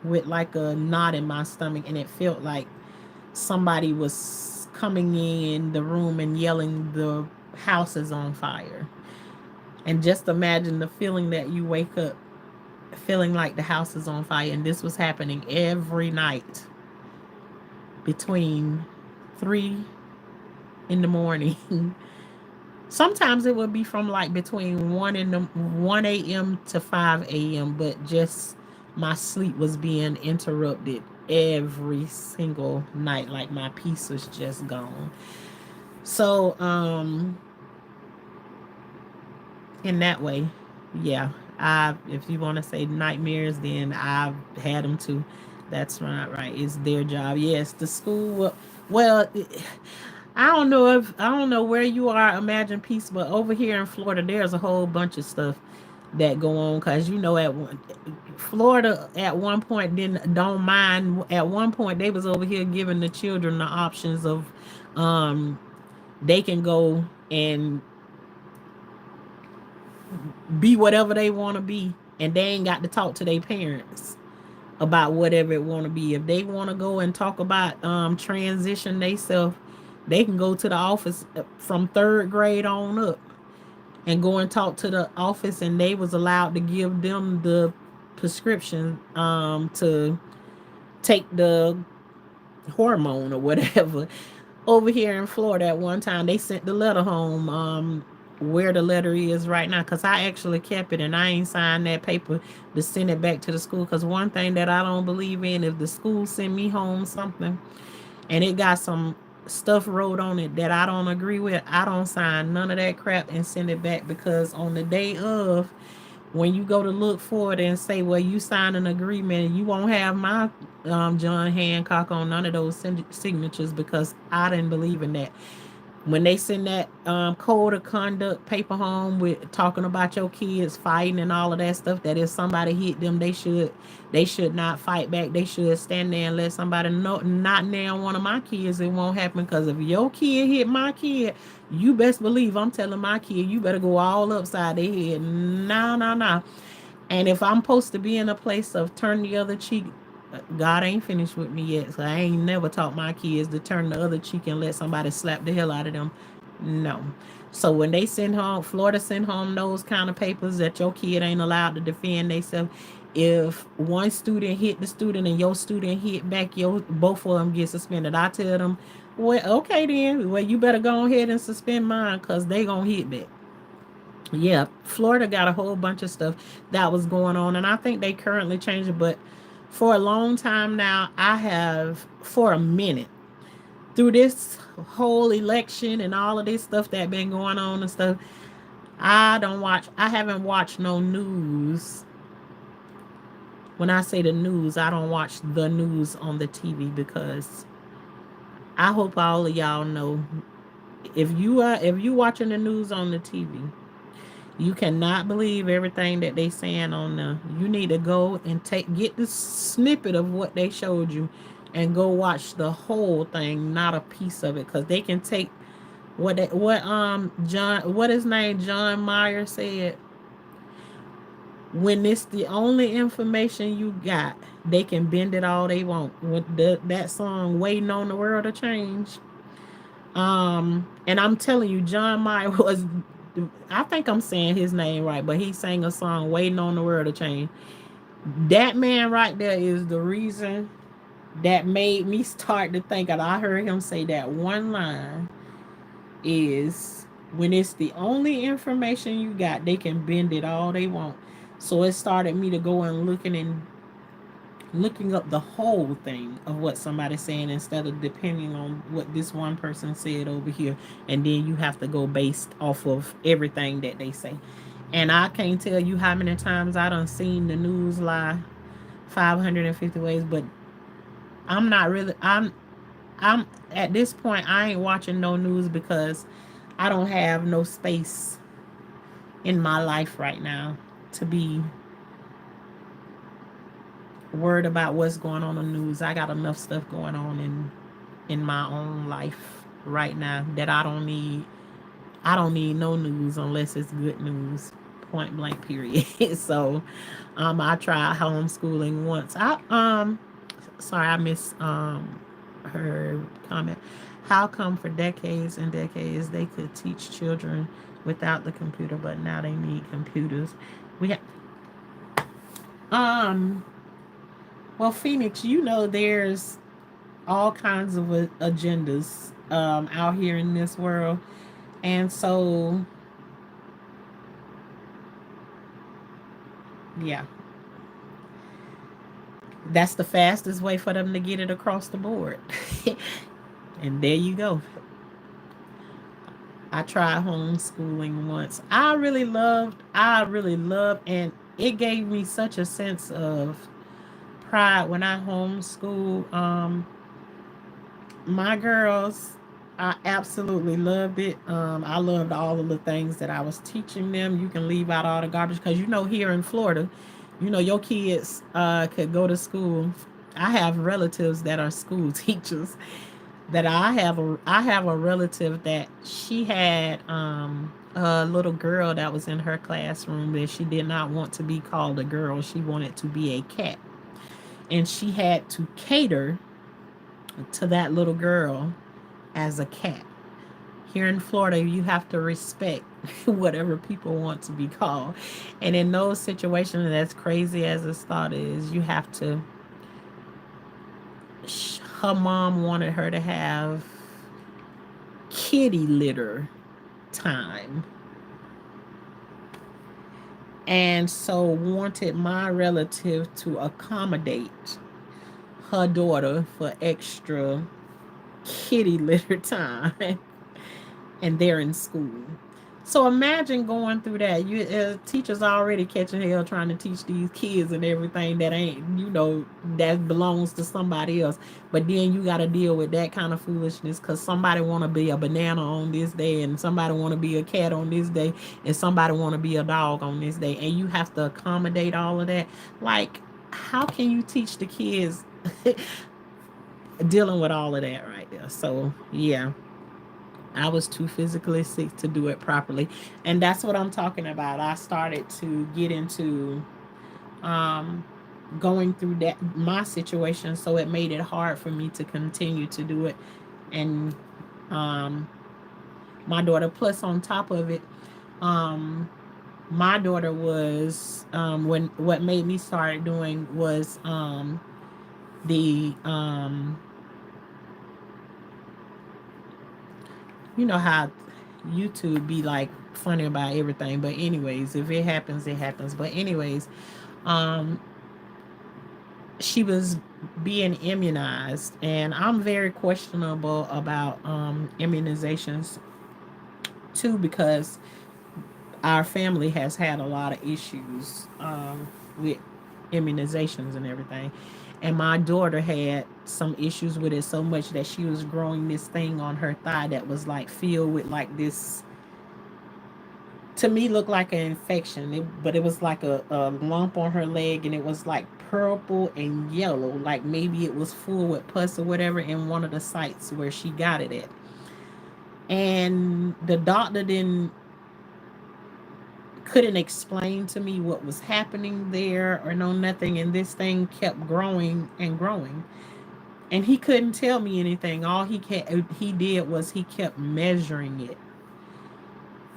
with like a knot in my stomach, and it felt like somebody was coming in the room and yelling, "The house is on fire." And just imagine the feeling that you wake up feeling like the house is on fire. And this was happening every night between 3 in the morning. Sometimes it would be from like between 1 a.m. to 5 a.m., but just my sleep was being interrupted every single night. Like my peace was just gone. So in that way, yeah. I If you want to say nightmares, then I've had them too. That's not right. It's their job. Yes, the school. Well, I don't know where you are, Imagine Peace, but over here in Florida, there's a whole bunch of stuff that go on, because Florida at one point didn't don't mind. At one point, they was over here giving the children the options of, um, they can go and be whatever they want to be, and they ain't got to talk to their parents about whatever it want to be. If they want to go and talk about transition themselves, they can go to the office from third grade on up and go and talk to the office, and they was allowed to give them the prescription to take the hormone or whatever. Over here in Florida, at one time they sent the letter home, where the letter is right now, because I actually kept it and I ain't signed that paper to send it back to the school. Because one thing that I don't believe in, if the school send me home something and it got some stuff wrote on it that I don't agree with, I don't sign none of that crap and send it back. Because on the day of, when you go to look for it and say, well, you signed an agreement, you won't have my John Hancock on none of those signatures, because I didn't believe in that. When they send that code of conduct paper home with talking about your kids fighting and all of that stuff, that if somebody hit them, they should not fight back. They should stand there and let somebody know. Not now one of my kids, it won't happen. Because if your kid hit my kid, you best believe I'm telling my kid, you better go all upside their head. No, no, no. And if I'm supposed to be in a place of turn the other cheek, God ain't finished with me yet. So I ain't never taught my kids to turn the other cheek and let somebody slap the hell out of them. No. So when they send home, Florida send home those kind of papers that your kid ain't allowed to defend themselves. If one student hit the student and your student hit back, your both of them get suspended. I tell them, well, okay then. Well, you better go ahead and suspend mine, because they gonna hit back. Yeah, Florida got a whole bunch of stuff that was going on, and I think they currently changed it. But for a long time now, I have, for a minute, through this whole election and all of this stuff that been going on and stuff, I haven't watched no news. When I say the news, I don't watch the news on the TV, because I hope all of y'all know, if you watching the news on the TV, you cannot believe everything that they saying on there. You need to go and get the snippet of what they showed you and go watch the whole thing, not a piece of it, because they can take what his name, John Mayer, said. When it's the only information you got, they can bend it all they want. With that song "Waiting on the World to Change," and I'm telling you, John Mayer was, I think I'm saying his name right, but he sang a song "Waiting on the World to Change." That man right there is the reason that made me start to think, and I heard him say that one line is, when it's the only information you got, they can bend it all they want. So it started me to go and looking up the whole thing of what somebody's saying instead of depending on what this one person said over here, and then you have to go based off of everything that they say. And I can't tell you how many times I done seen the news lie 550 ways, but I'm not really I'm at this point I ain't watching no news because I don't have no space in my life right now to be worried about what's going on in the news. I got enough stuff going on in my own life right now that I don't need no news unless it's good news. Point blank period. So I tried homeschooling once. Sorry, I missed her comment. How come for decades and decades they could teach children without the computer, but now they need computers? We have um well, Phoenix, you know there's all kinds of agendas out here in this world. And so, yeah, that's the fastest way for them to get it across the board. And there you go. I tried homeschooling once. I really loved, and it gave me such a sense of pride when I homeschooled my girls. I absolutely loved it. I loved all of the things that I was teaching them. You can leave out all the garbage because you know here in Florida, you know your kids could go to school. I have relatives that are school teachers. That I have a relative that she had a little girl that was in her classroom that she did not want to be called a girl. She wanted to be a cat, and she had to cater to that little girl as a cat. Here in Florida, you have to respect whatever people want to be called. And in those situations, as crazy as this thought is, you have to. Her mom wanted her to have kitty litter time, and so wanted my relative to accommodate her daughter for extra kitty litter time. And they're in school. So imagine going through that. You teachers already catching hell trying to teach these kids and everything that ain't, that belongs to somebody else. But then you got to deal with that kind of foolishness because somebody want to be a banana on this day, and somebody want to be a cat on this day, and somebody want to be a dog on this day, and you have to accommodate all of that. Like, how can you teach the kids dealing with all of that right there? So yeah, I was too physically sick to do it properly. And that's what I'm talking about. I started to get into um, going through that my situation, so it made it hard for me to continue to do it. And um, my daughter, plus on top of it, um, my daughter was when what made me start doing was the you know how YouTube be like funny about everything. But anyways, if it happens, it happens. But anyways, um, she was being immunized, and I'm very questionable about immunizations too because our family has had a lot of issues with immunizations and everything. And my daughter had some issues with it so much that she was growing this thing on her thigh that was like filled with like this, to me looked like an infection, but it was like a lump on her leg, and it was like purple and yellow, like maybe it was full with pus or whatever in one of the sites where she got it at. And the doctor didn't couldn't explain to me what was happening there or no nothing, and this thing kept growing and growing, and he couldn't tell me anything. All he did was he kept measuring it.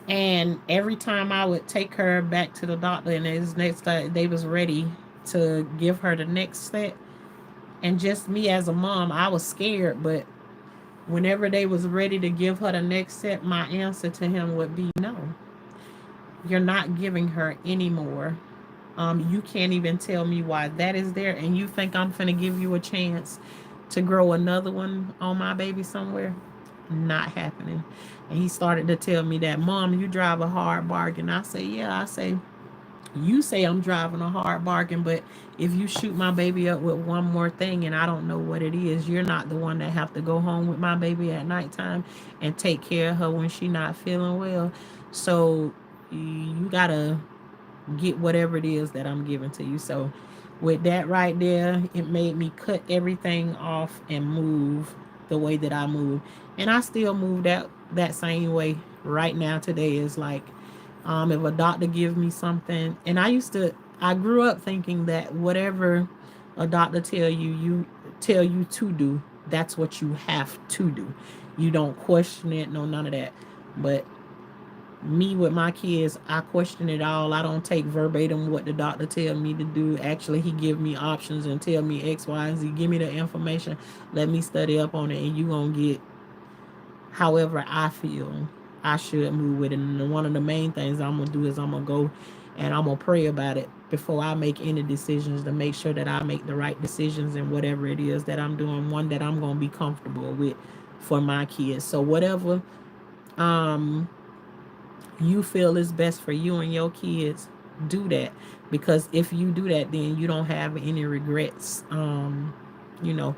And every time I would take her back to the doctor, and his next time they was ready to give her the next step, And just me as a mom, I was scared, but whenever they was ready to give her the next step, my answer to him would be no. You're not giving her any more. You can't even tell me why that is there, and you think I'm finna give you a chance to grow another one on my baby somewhere? Not happening. And he started to tell me that, Mom, you drive a hard bargain. I say, yeah. I say, you say I'm driving a hard bargain, but if you shoot my baby up with one more thing and I don't know what it is, you're not the one that have to go home with my baby at nighttime and take care of her when she not feeling well. So you gotta get whatever it is that I'm giving to you. So with that right there, it made me cut everything off and move the way that I move. And I still move that same way right now. Today is like, if a doctor gives me something, and I grew up thinking that whatever a doctor tell you to do, that's what you have to do. You don't question it, no, none of that. But me with my kids, I question it all. I don't take verbatim what the doctor tell me to do. Actually, he give me options and tell me X, Y, and Z. Give me the information. Let me study up on it, and you gonna get however I feel I should move with it. And one of the main things I'm gonna do is I'm gonna go and I'm gonna pray about it before I make any decisions to make sure that I make the right decisions in whatever it is that I'm doing. One that I'm gonna be comfortable with for my kids. So whatever um you feel is best for you and your kids, do that. Because if you do that, then you don't have any regrets, you know,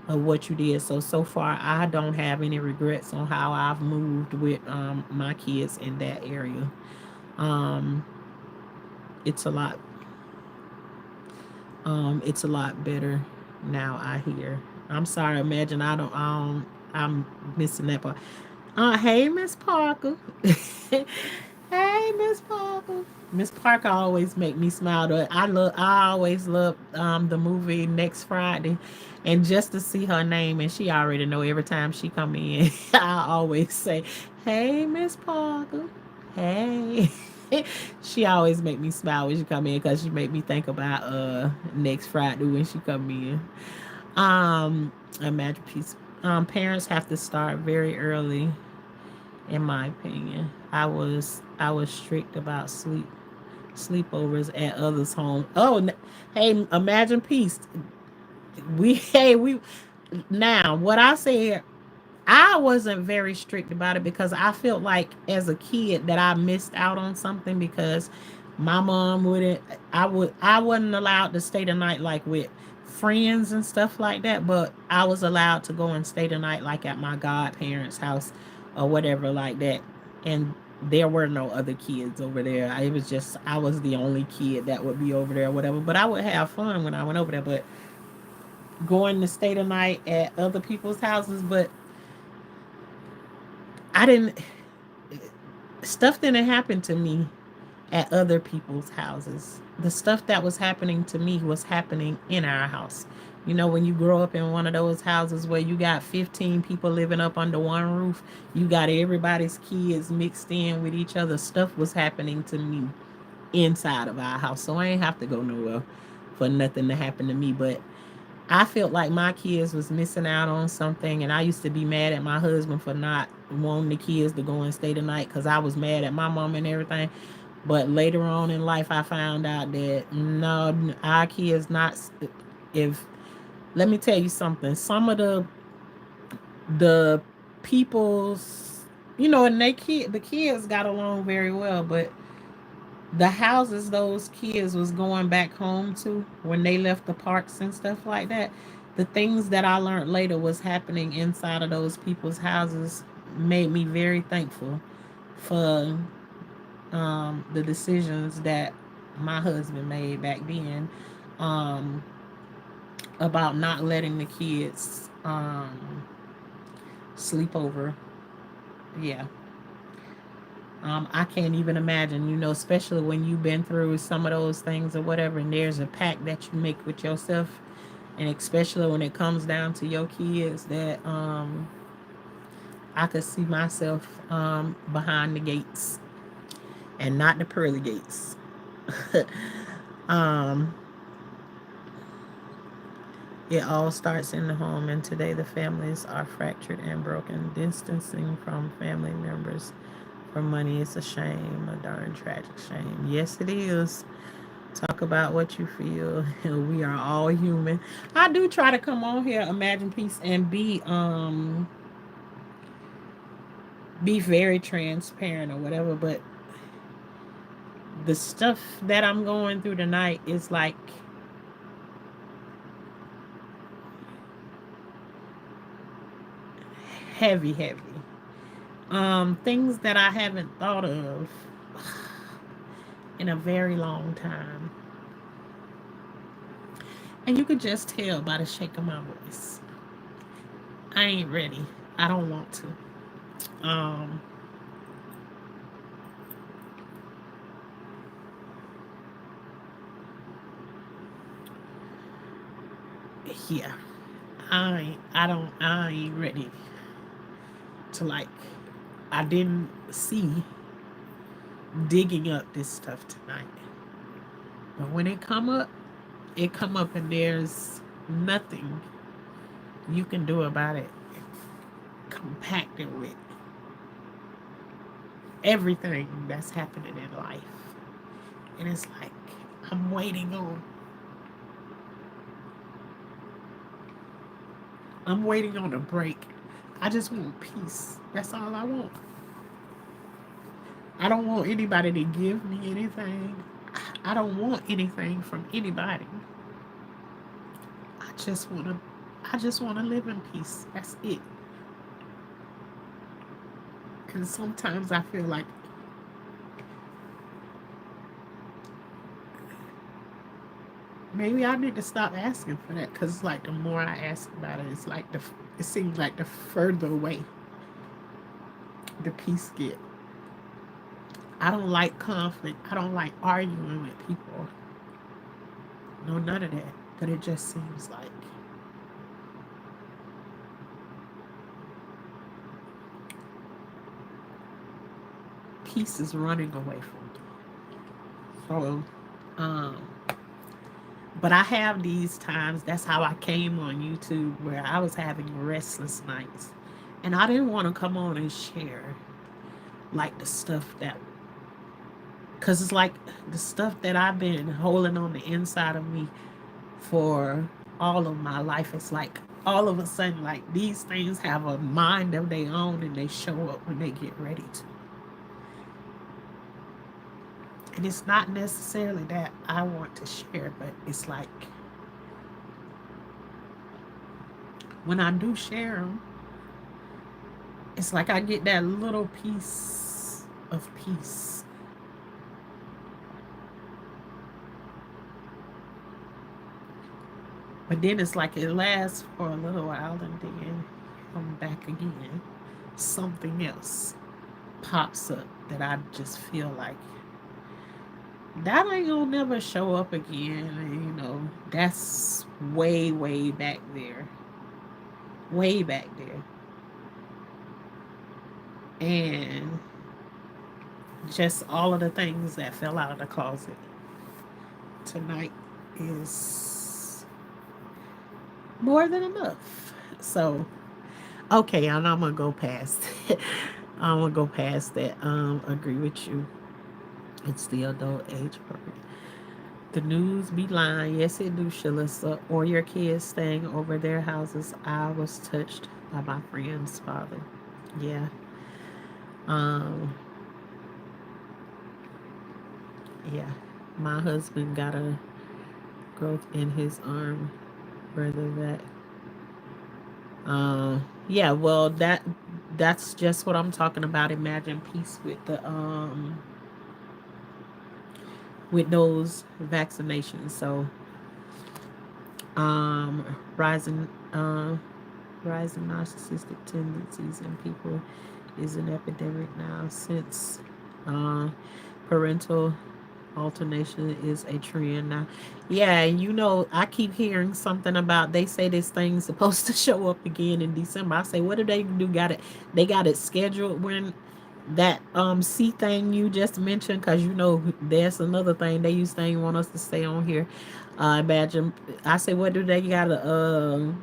of what you did. So far, I don't have any regrets on how I've moved with my kids in that area. Um, it's a lot. It's a lot better now. I hear. I'm sorry. Imagine I don't. I'm missing that part. Hey, Miss Parker. Hey, Miss Parker. Miss Parker always make me smile. I always love the movie Next Friday, and just to see her name, and she already know every time she come in. I always say, "Hey, Miss Parker." Hey. She always make me smile when she come in because she make me think about Next Friday when she come in. Imagine peace. Parents have to start very early, in my opinion. I was strict about sleepovers at others' home. Oh, hey, imagine peace. We now what I said. I wasn't very strict about it because I felt like as a kid that I missed out on something because my mom wouldn't. I wasn't allowed to stay the night like with friends and stuff like that, but I was allowed to go and stay the night like at my godparents' house or whatever like that. And there were no other kids over there. It was just I was the only kid that would be over there or whatever. But I would have fun when I went over there. But going to stay the night at other people's houses, but I didn't. Stuff didn't happen to me at other people's houses. The stuff that was happening to me was happening in our house. You know, when you grow up in one of those houses where you got 15 people living up under one roof, you got everybody's kids mixed in with each other. Stuff was happening to me inside of our house. So I ain't have to go nowhere for nothing to happen to me. But I felt like my kids was missing out on something, and I used to be mad at my husband for not wanting the kids to go and stay the night because I was mad at my mom and everything. But later on in life, I found out that no, our kids not. If let me tell you something, some of the people's, and the kids got along very well, but the houses those kids was going back home to when they left the parks and stuff like that, the things that I learned later was happening inside of those people's houses made me very thankful for the decisions that my husband made back then, um, about not letting the kids sleep over. Yeah. I can't even imagine, especially when you've been through some of those things or whatever, and there's a pact that you make with yourself, and especially when it comes down to your kids, that I could see myself behind the gates and not the pearly gates. um, It all starts in the home, and today the families are fractured and broken. Distancing from family members for money is a shame, a darn tragic shame. Yes, it is. Talk about what you feel. We are all human. I do try to come on here, Imagine Peace, and be very transparent or whatever, but the stuff that I'm going through tonight is like heavy, heavy. Things that I haven't thought of in a very long time. And you could just tell by the shake of my voice. I ain't ready. I don't want to. Yeah. I ain't ready to like I didn't see digging up this stuff tonight. But when it come up and there's nothing you can do about it. Compacted with everything that's happening in life. And it's like I'm waiting on a break. I just want peace. That's all I want. I don't want anybody to give me anything. I don't want anything from anybody. I just want to live in peace. That's it. And sometimes I feel like maybe I need to stop asking for that, because like the more I ask about it, it's like it seems like the further away the peace get. I don't like conflict. I don't like arguing with people. No, none of that. But it just seems like peace is running away from me. So, um, but I have these times. That's how I came on YouTube, where I was having restless nights, and I didn't want to come on and share like the stuff that, because it's like the stuff that I've been holding on the inside of me for all of my life. It's like all of a sudden, like these things have a mind of their own, and they show up when they get ready to. And it's not necessarily that I want to share, but it's like when I do share them, it's like I get that little piece of peace. But then it's like it lasts for a little while, and then I'm back again. Something else pops up that I just feel like that ain't gonna never show up again. That's way, way back there. Way back there. And just all of the things that fell out of the closet tonight is more than enough. So, okay, and I'm gonna go past I'm gonna go past that. Agree with you. It's the adult age program. The news be lying. Yes, it do, Shalissa. Or your kids staying over their houses. I was touched by my friend's father. Yeah. Um. Yeah. My husband got a growth in his arm. Brother that. Yeah. Well, that's just what I'm talking about. Imagine peace with those vaccinations. So, um, rising rising narcissistic tendencies in people is an epidemic now, since uh, parental alternation is a trend now. Yeah, I keep hearing something about, they say this thing's supposed to show up again in December. I say, what do they do? They got it scheduled when that C thing you just mentioned, because there's another thing they used to want us to stay on here. Imagine, I say, what do they got a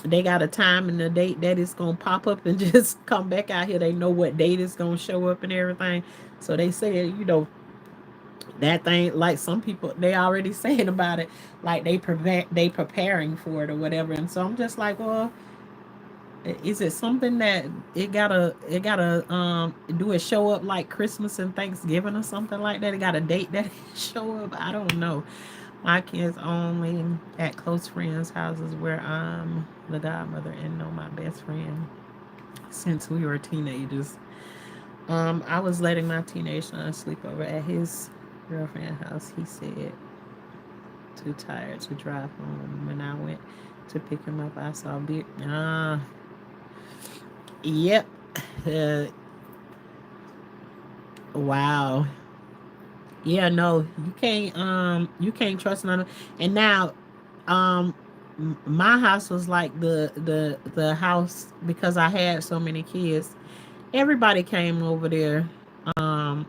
they got a time and a date that it's gonna pop up and just come back out here. They know what date it's gonna show up and everything. So they say, that thing, like some people they already saying about it, like they preparing for it or whatever. And so I'm just like, well, is it something that it gotta do it show up like Christmas and Thanksgiving or something like that? It got a date that it show up. I don't know. My kids only at close friends' houses where I'm the godmother and know my best friend since we were teenagers. I was letting my teenage son sleep over at his girlfriend's house. He said too tired to drive home. When I went to pick him up, I saw big. Yep. Uh, wow. Yeah, no, you can't trust none of. And now, um, my house was like the house because I had so many kids. Everybody came over there, um,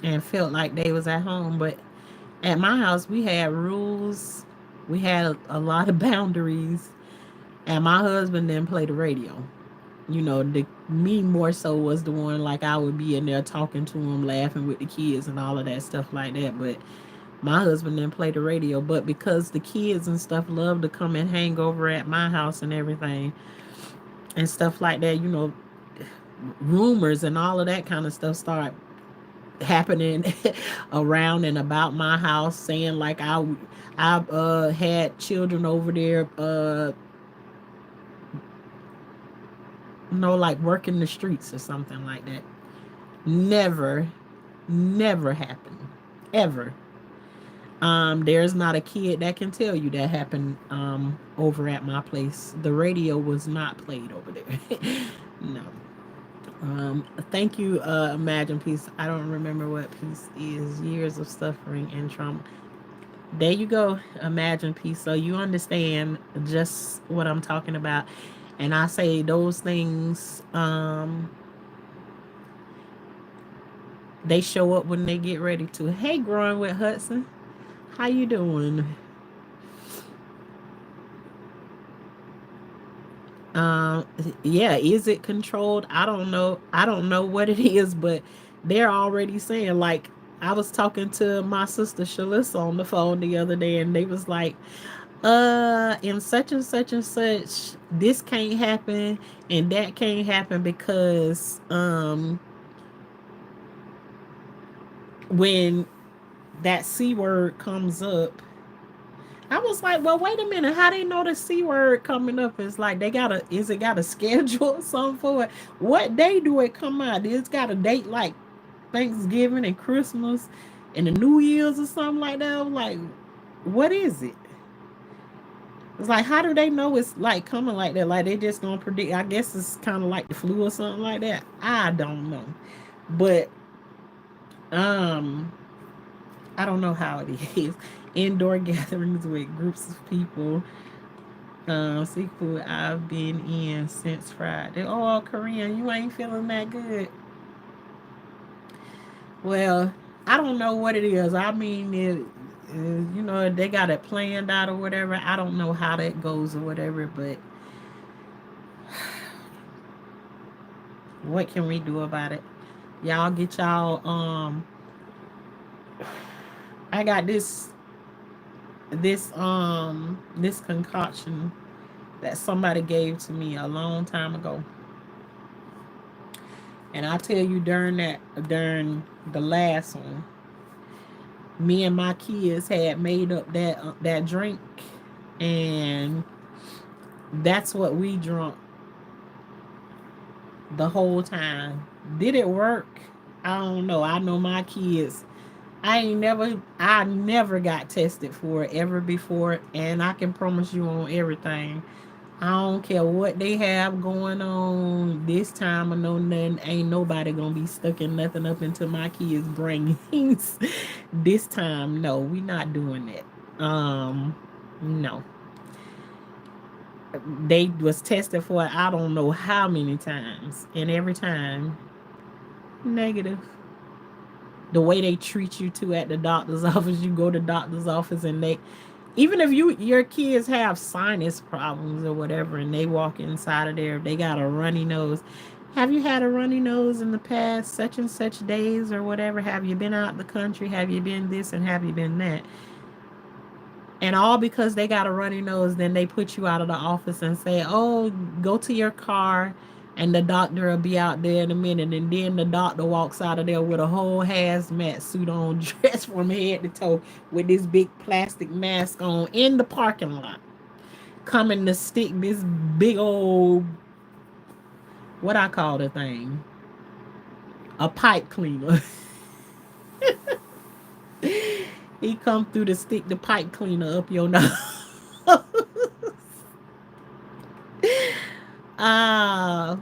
and felt like they was at home. But at my house, we had rules. We had a lot of boundaries, and my husband didn't play the radio. The me more so was the one, like, I would be in there talking to him, laughing with the kids and all of that stuff like that. But my husband didn't play the radio. But because the kids and stuff love to come and hang over at my house and everything and stuff like that, rumors and all of that kind of stuff start happening around and about my house, saying like I had children over there, like working the streets or something like that. Never, never happened, ever. There's not a kid that can tell you that happened over at my place. The radio was not played over there. No. Thank you, Imagine Peace. I don't remember what peace is. Years of suffering and trauma. There you go, Imagine Peace. So you understand just what I'm talking about. And I say those things, they show up when they get ready to. Hey, Growing with Hudson. How you doing? Um, yeah, is it controlled? I don't know. I don't know what it is, but they're already saying, like, I was talking to my sister Shalissa on the phone the other day, and they was like, in such and such and such, this can't happen and that can't happen because when that C word comes up, I was like, well, wait a minute. How they know the C word coming up? Is like is it got a schedule or something for it? What day do it come out? It's got a date like Thanksgiving and Christmas and the New Year's or something like that. I'm like, what is it? It's like, how do they know it's like coming like that? Like they just gonna predict. I guess it's kind of like the flu or something like that. I don't know, but um, I don't know how it is. Indoor gatherings with groups of people. Sequel I've been in since Friday. Oh, Korean, you ain't feeling that good. Well, I don't know what it is. I mean, they got it planned out or whatever. I don't know how that goes or whatever, but what can we do about it? Y'all get y'all I got this concoction that somebody gave to me a long time ago. And I tell you, during the last one, me and my kids had made up that drink, and that's what we drunk the whole time. Did it work? I don't know. I know my kids. I never got tested for it ever before, and I can promise you on everything. I don't care what they have going on this time or no nothing. Ain't nobody gonna be stucking nothing up into my kids' brains this time. No, we not doing that. No. They was tested for it, I don't know how many times, and every time negative. The way they treat you to at the doctor's office, you go to the doctor's office and Even if your kids have sinus problems or whatever, and they walk inside of there, if they got a runny nose, have you had a runny nose in the past such and such days or whatever? Have you been out the country? Have you been this and have you been that? And all because they got a runny nose, then they put you out of the office and say, "Oh, go to your car, and the doctor will be out there in a minute." And then the doctor walks out of there with a whole hazmat suit on, dressed from head to toe, with this big plastic mask on in the parking lot, coming to stick this big old, what I call the thing, a pipe cleaner. He come through to stick the pipe cleaner up your nose. Ah,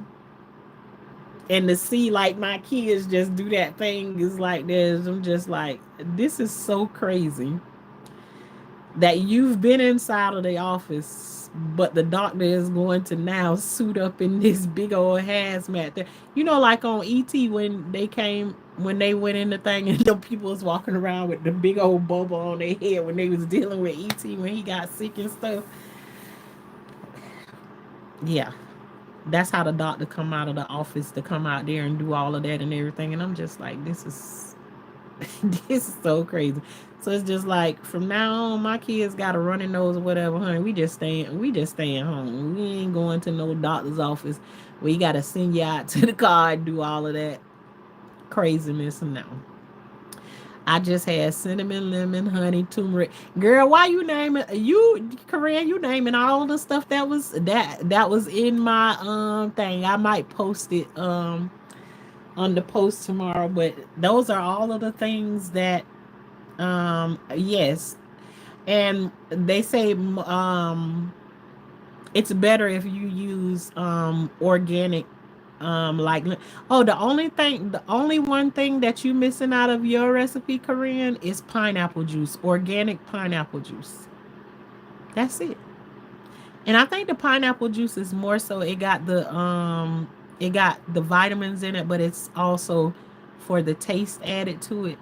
and to see like my kids just do that thing is like this. I'm just like, this is so crazy that you've been inside of the office, but the doctor is going to now suit up in this big old hazmat there. You know, like on ET when they went in the thing and the people was walking around with the big old bubble on their head when they was dealing with ET when he got sick and stuff. Yeah, that's how the doctor come out of the office to come out there and do all of that and everything. And I'm just like, this is this is so crazy. So it's just like from now on, my kids got a runny nose or whatever, honey. We just staying home. We ain't going to no doctor's office where you gotta send you out to the car and do all of that craziness. And now I just had cinnamon, lemon, honey, turmeric. Girl, why you naming you, Corinne? You naming all the stuff that was in my thing. I might post it on the post tomorrow, but those are all of the things that yes, and they say it's better if you use organic, like, oh, the only one thing that you missing out of your recipe, Korean, is pineapple juice, organic pineapple juice. That's it. And I think the pineapple juice is more so it got the vitamins in it, but it's also for the taste added to it,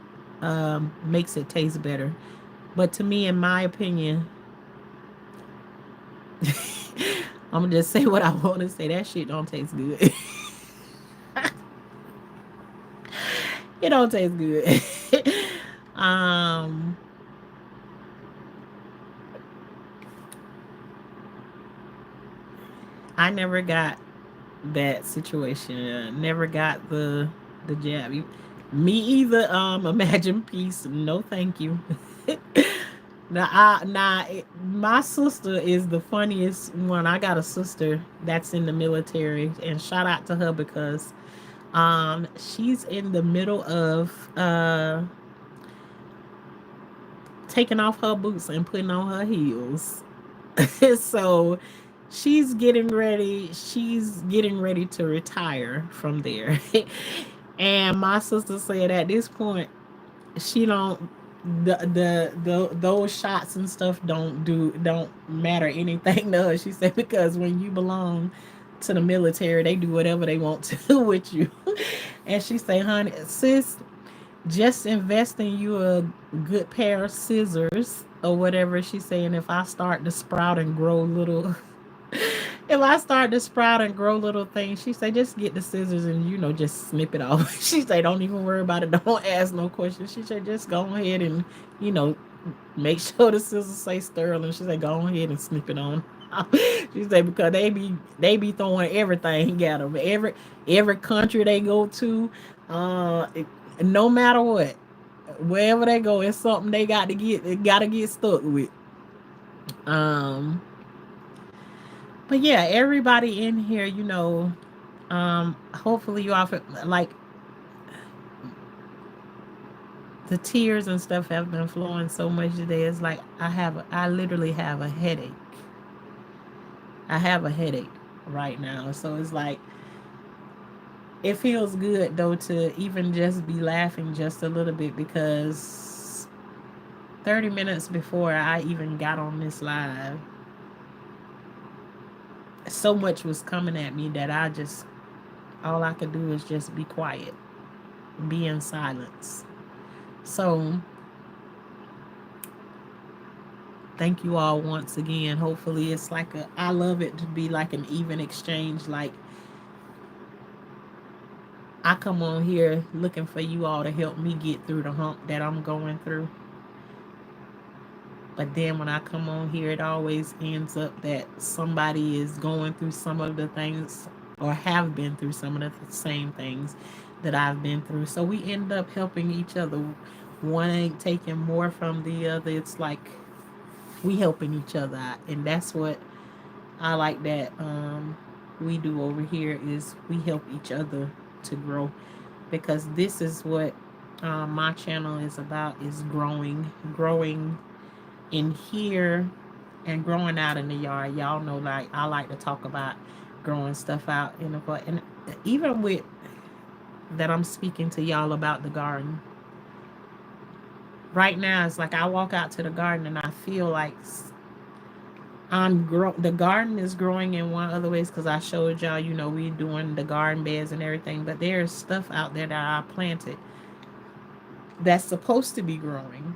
makes it taste better. But to me, in my opinion, I'm gonna just say what I want to say. That shit don't taste good. It don't taste good. um, I never got that situation. Never got the jab. Me either. Imagine peace. No, thank you. My sister is the funniest one. I got a sister that's in the military, and shout out to her because she's in the middle of taking off her boots and putting on her heels. So she's getting ready to retire from there. And my sister said at this point she don't those shots and stuff don't matter anything to her. She said because when you belong to the military, they do whatever they want to do with you. And she say, honey, sis, just invest in you a good pair of scissors or whatever. She's saying if I start to sprout and grow little if I start to sprout and grow little things, she say just get the scissors and just snip it off. She say don't even worry about it. Don't ask no questions. She said just go ahead and you know make sure the scissors say Sterling. She said go ahead and snip it on. She said because they be throwing everything at them. Every country they go to, no matter what, wherever they go, it's something they got to get stuck with. Um, but yeah, everybody in here, hopefully you offer like the tears and stuff have been flowing so much today. It's like I literally have a headache. I have a headache right now. So it's like it feels good though to even just be laughing just a little bit because 30 minutes before I even got on this live, so much was coming at me that all I could do is just be quiet, be in silence. So thank you all once again. Hopefully it's like I love it to be like an even exchange. Like I come on here looking for you all to help me get through the hump that I'm going through. But then when I come on here, it always ends up that somebody is going through some of the things or have been through some of the same things that I've been through. So we end up helping each other. One ain't taking more from the other. It's like we helping each other out. And that's what I like that we do over here is we help each other to grow, because this is what my channel is about, is growing in here and growing out in the yard. Y'all know, like I like to talk about growing stuff out in the and even with that, I'm speaking to y'all about the garden right now. It's like I walk out to the garden and I feel like the garden is growing in one other ways, because I showed y'all, we doing the garden beds and everything, but there's stuff out there that I planted that's supposed to be growing.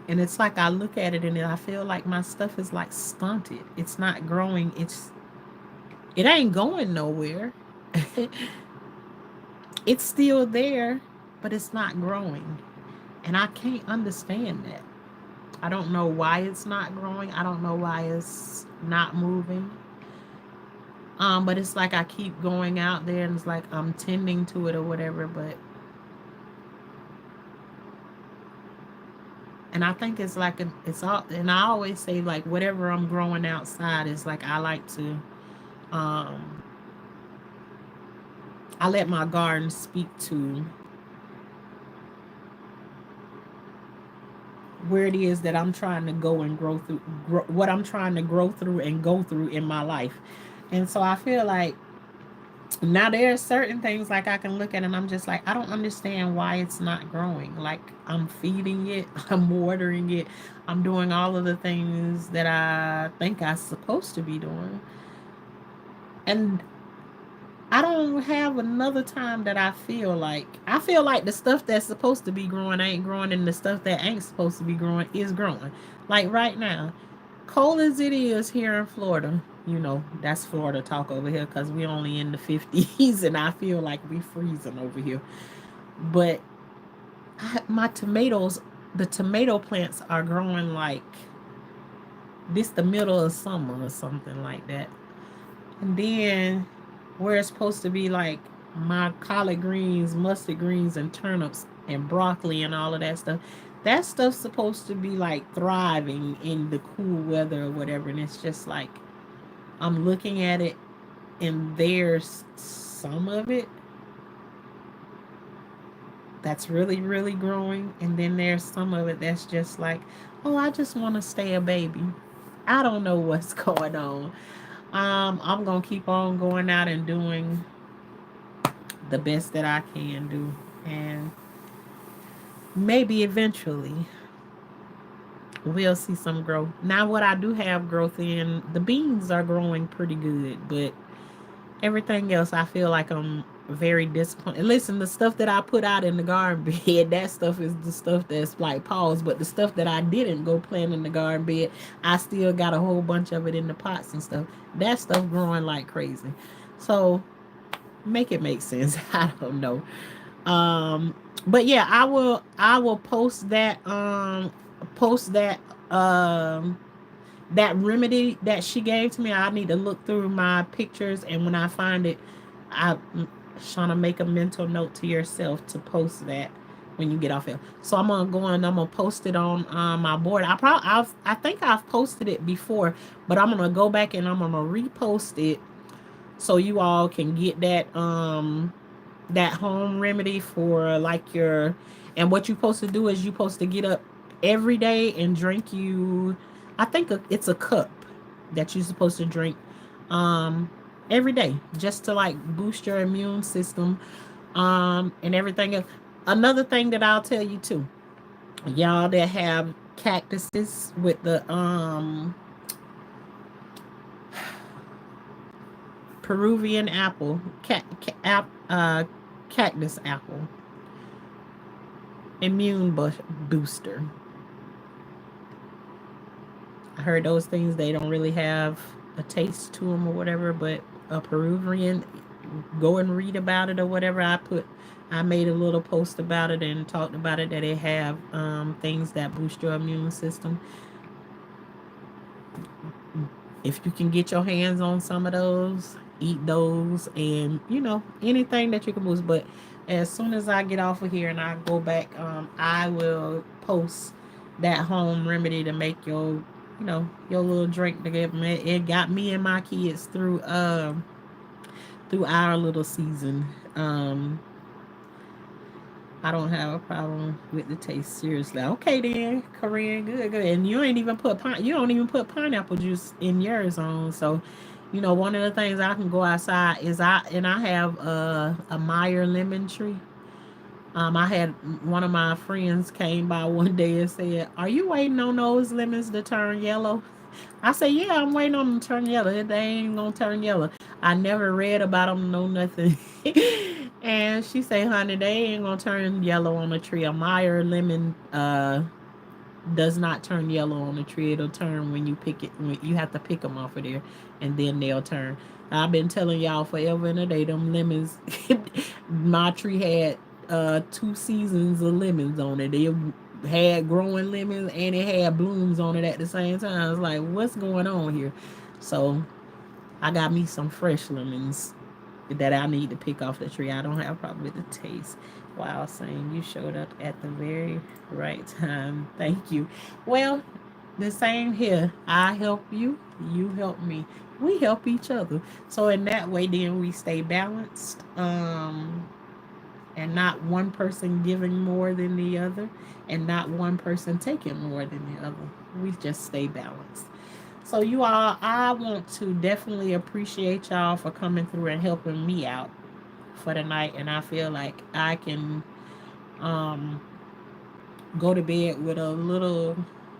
And it's like I look at it and I feel like my stuff is like stunted. It's not growing. It ain't going nowhere. It's still there, but it's not growing. And I can't understand that. I don't know why it's not growing. I don't know why it's not moving. But it's like I keep going out there and it's like I'm tending to it or whatever, but and I think it's like it's all, and I always say like whatever I'm growing outside is like I like to um I let my garden speak to where it is that I'm trying to go and what I'm trying to grow through and go through in my life. And so I feel like now there are certain things like I can look at and I'm just like, I don't understand why it's not growing. Like I'm feeding it, I'm watering it, I'm doing all of the things that I think I'm supposed to be doing. And I don't have another time that I feel like the stuff that's supposed to be growing ain't growing, and the stuff that ain't supposed to be growing is growing. Like right now, cold as it is here in Florida, that's Florida talk over here because we only in the 50s and I feel like we freezing over here. But my tomatoes, the tomato plants are growing like this the middle of summer or something like that. And then where it's supposed to be like my collard greens, mustard greens, and turnips and broccoli and all of that stuff's supposed to be like thriving in the cool weather or whatever. And it's just like I'm looking at it and there's some of it that's really, really growing. And then there's some of it that's just like, oh, I just want to stay a baby. I don't know what's going on. I'm gonna keep on going out and doing the best that I can do, and maybe eventually we'll see some growth. Now, what I do have growth in, the beans are growing pretty good, but everything else, I feel like I'm very disappointed. Listen, the stuff that I put out in the garden bed, that stuff is the stuff that's like paused, but the stuff that I didn't go plant in the garden bed, I still got a whole bunch of it in the pots and stuff. That stuff growing like crazy. So make it make sense. I don't know. Um, but yeah, I will post that remedy that she gave to me. I need to look through my pictures, and when I find it, I Shauna, make a mental note to yourself to post that when you get off here. So I'm gonna go and I'm gonna post it on my board. I think I've posted it before, but I'm gonna go back and I'm gonna repost it so you all can get that home remedy for like your, and what you're supposed to do is you're supposed to get up every day and drink I think it's a cup that you're supposed to drink um every day, just to like boost your immune system and everything else. Another thing that I'll tell you too, y'all that have cactuses with the Peruvian apple, cactus apple, immune booster. I heard those things, they don't really have a taste to them or whatever, but a Peruvian, go and read about it or whatever. I made a little post about it and talked about it, that it have things that boost your immune system. If you can get your hands on some of those, eat those, and anything that you can boost. But as soon as I get off of here and I go back, I will post that home remedy to make your little drink to get me. It got me and my kids through our little season. I don't have a problem with the taste. Seriously. Okay then, Korean, good, good. And you don't even put pineapple juice in yours on. So, one of the things I can go outside is I have a Meyer lemon tree. I had one of my friends came by one day and said, "Are you waiting on those lemons to turn yellow?" I said, "Yeah, I'm waiting on them to turn yellow. They ain't gonna turn yellow. I never read about them, no nothing." And she said, "Honey, they ain't gonna turn yellow on a tree. A Meyer lemon does not turn yellow on a tree. It'll turn when you pick it. When you have to pick them off of there, and then they'll turn." I've been telling y'all forever and a day, them lemons. My tree had 2 seasons of lemons on it. It had growing lemons and it had blooms on it at the same time. I was like, what's going on here? So I got me some fresh lemons that I need to pick off the tree. I don't have a problem with the taste. Wow, saying you showed up at the very right time. Thank you. Well, the same here. I help you, you help me. We help each other. So in that way, then we stay balanced. And not one person giving more than the other, and not one person taking more than the other. We just stay balanced. So, you all, I want to definitely appreciate y'all for coming through and helping me out for the night. And I feel like I can um, go to bed with a little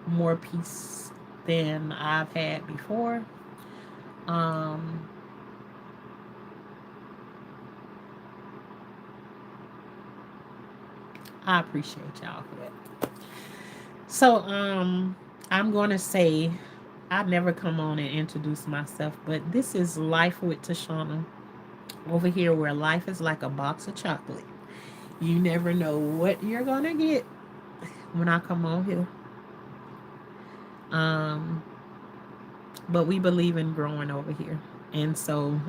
more peace than I've had before. Um, I appreciate y'all for that. So, I'm going to say, I never come on and introduce myself, but this is Life with Tashana, over here where life is like a box of chocolate. You never know what you're going to get when I come on here. Um, but we believe in growing over here. And so,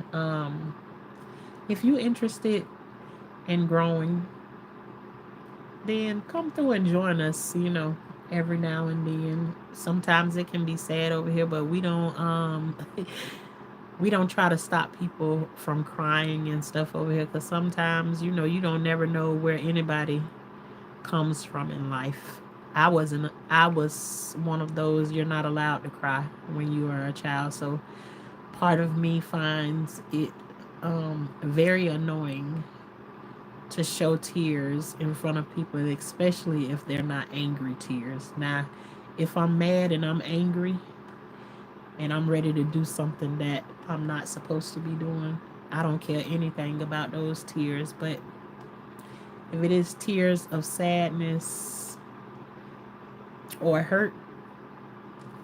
if you're interested in growing, then come through and join us, every now and then. Sometimes it can be sad over here, but we don't we don't try to stop people from crying and stuff over here, because sometimes you don't never know where anybody comes from in life. I was one of those, you're not allowed to cry when you are a child. So part of me finds it very annoying to show tears in front of people, especially if they're not angry tears. Now, if I'm mad and I'm angry and I'm ready to do something that I'm not supposed to be doing, I don't care anything about those tears. But if it is tears of sadness or hurt,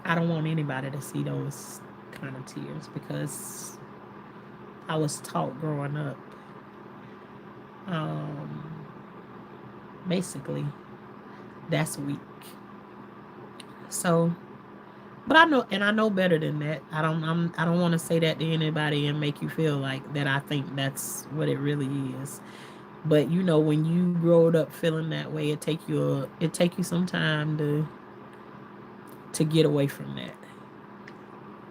I don't want anybody to see those kind of tears, because I was taught growing up, um, basically, that's weak. So, but I know better than that. I don't want to say that to anybody and make you feel like that I think that's what it really is. But when you growed up feeling that way, it take you some time to get away from that.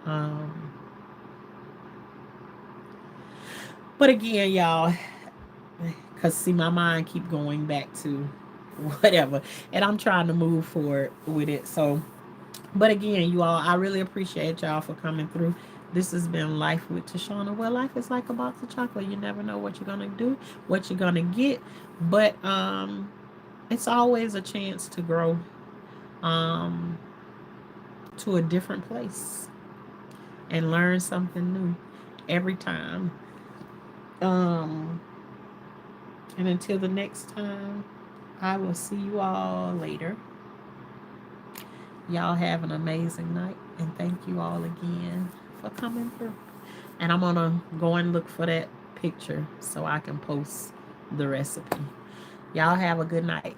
Um, but again, y'all, because see, my mind keep going back to whatever, and I'm trying to move forward with it. So, but again, you all, I really appreciate y'all for coming through. This has been Life with Tashana, where life is like a box of chocolate. You never know what you're gonna do, what you're gonna get, but it's always a chance to grow um, to a different place and learn something new every time. Um, and until the next time, I will see you all later. Y'all have an amazing night. And thank you all again for coming through. And I'm going to go and look for that picture so I can post the recipe. Y'all have a good night.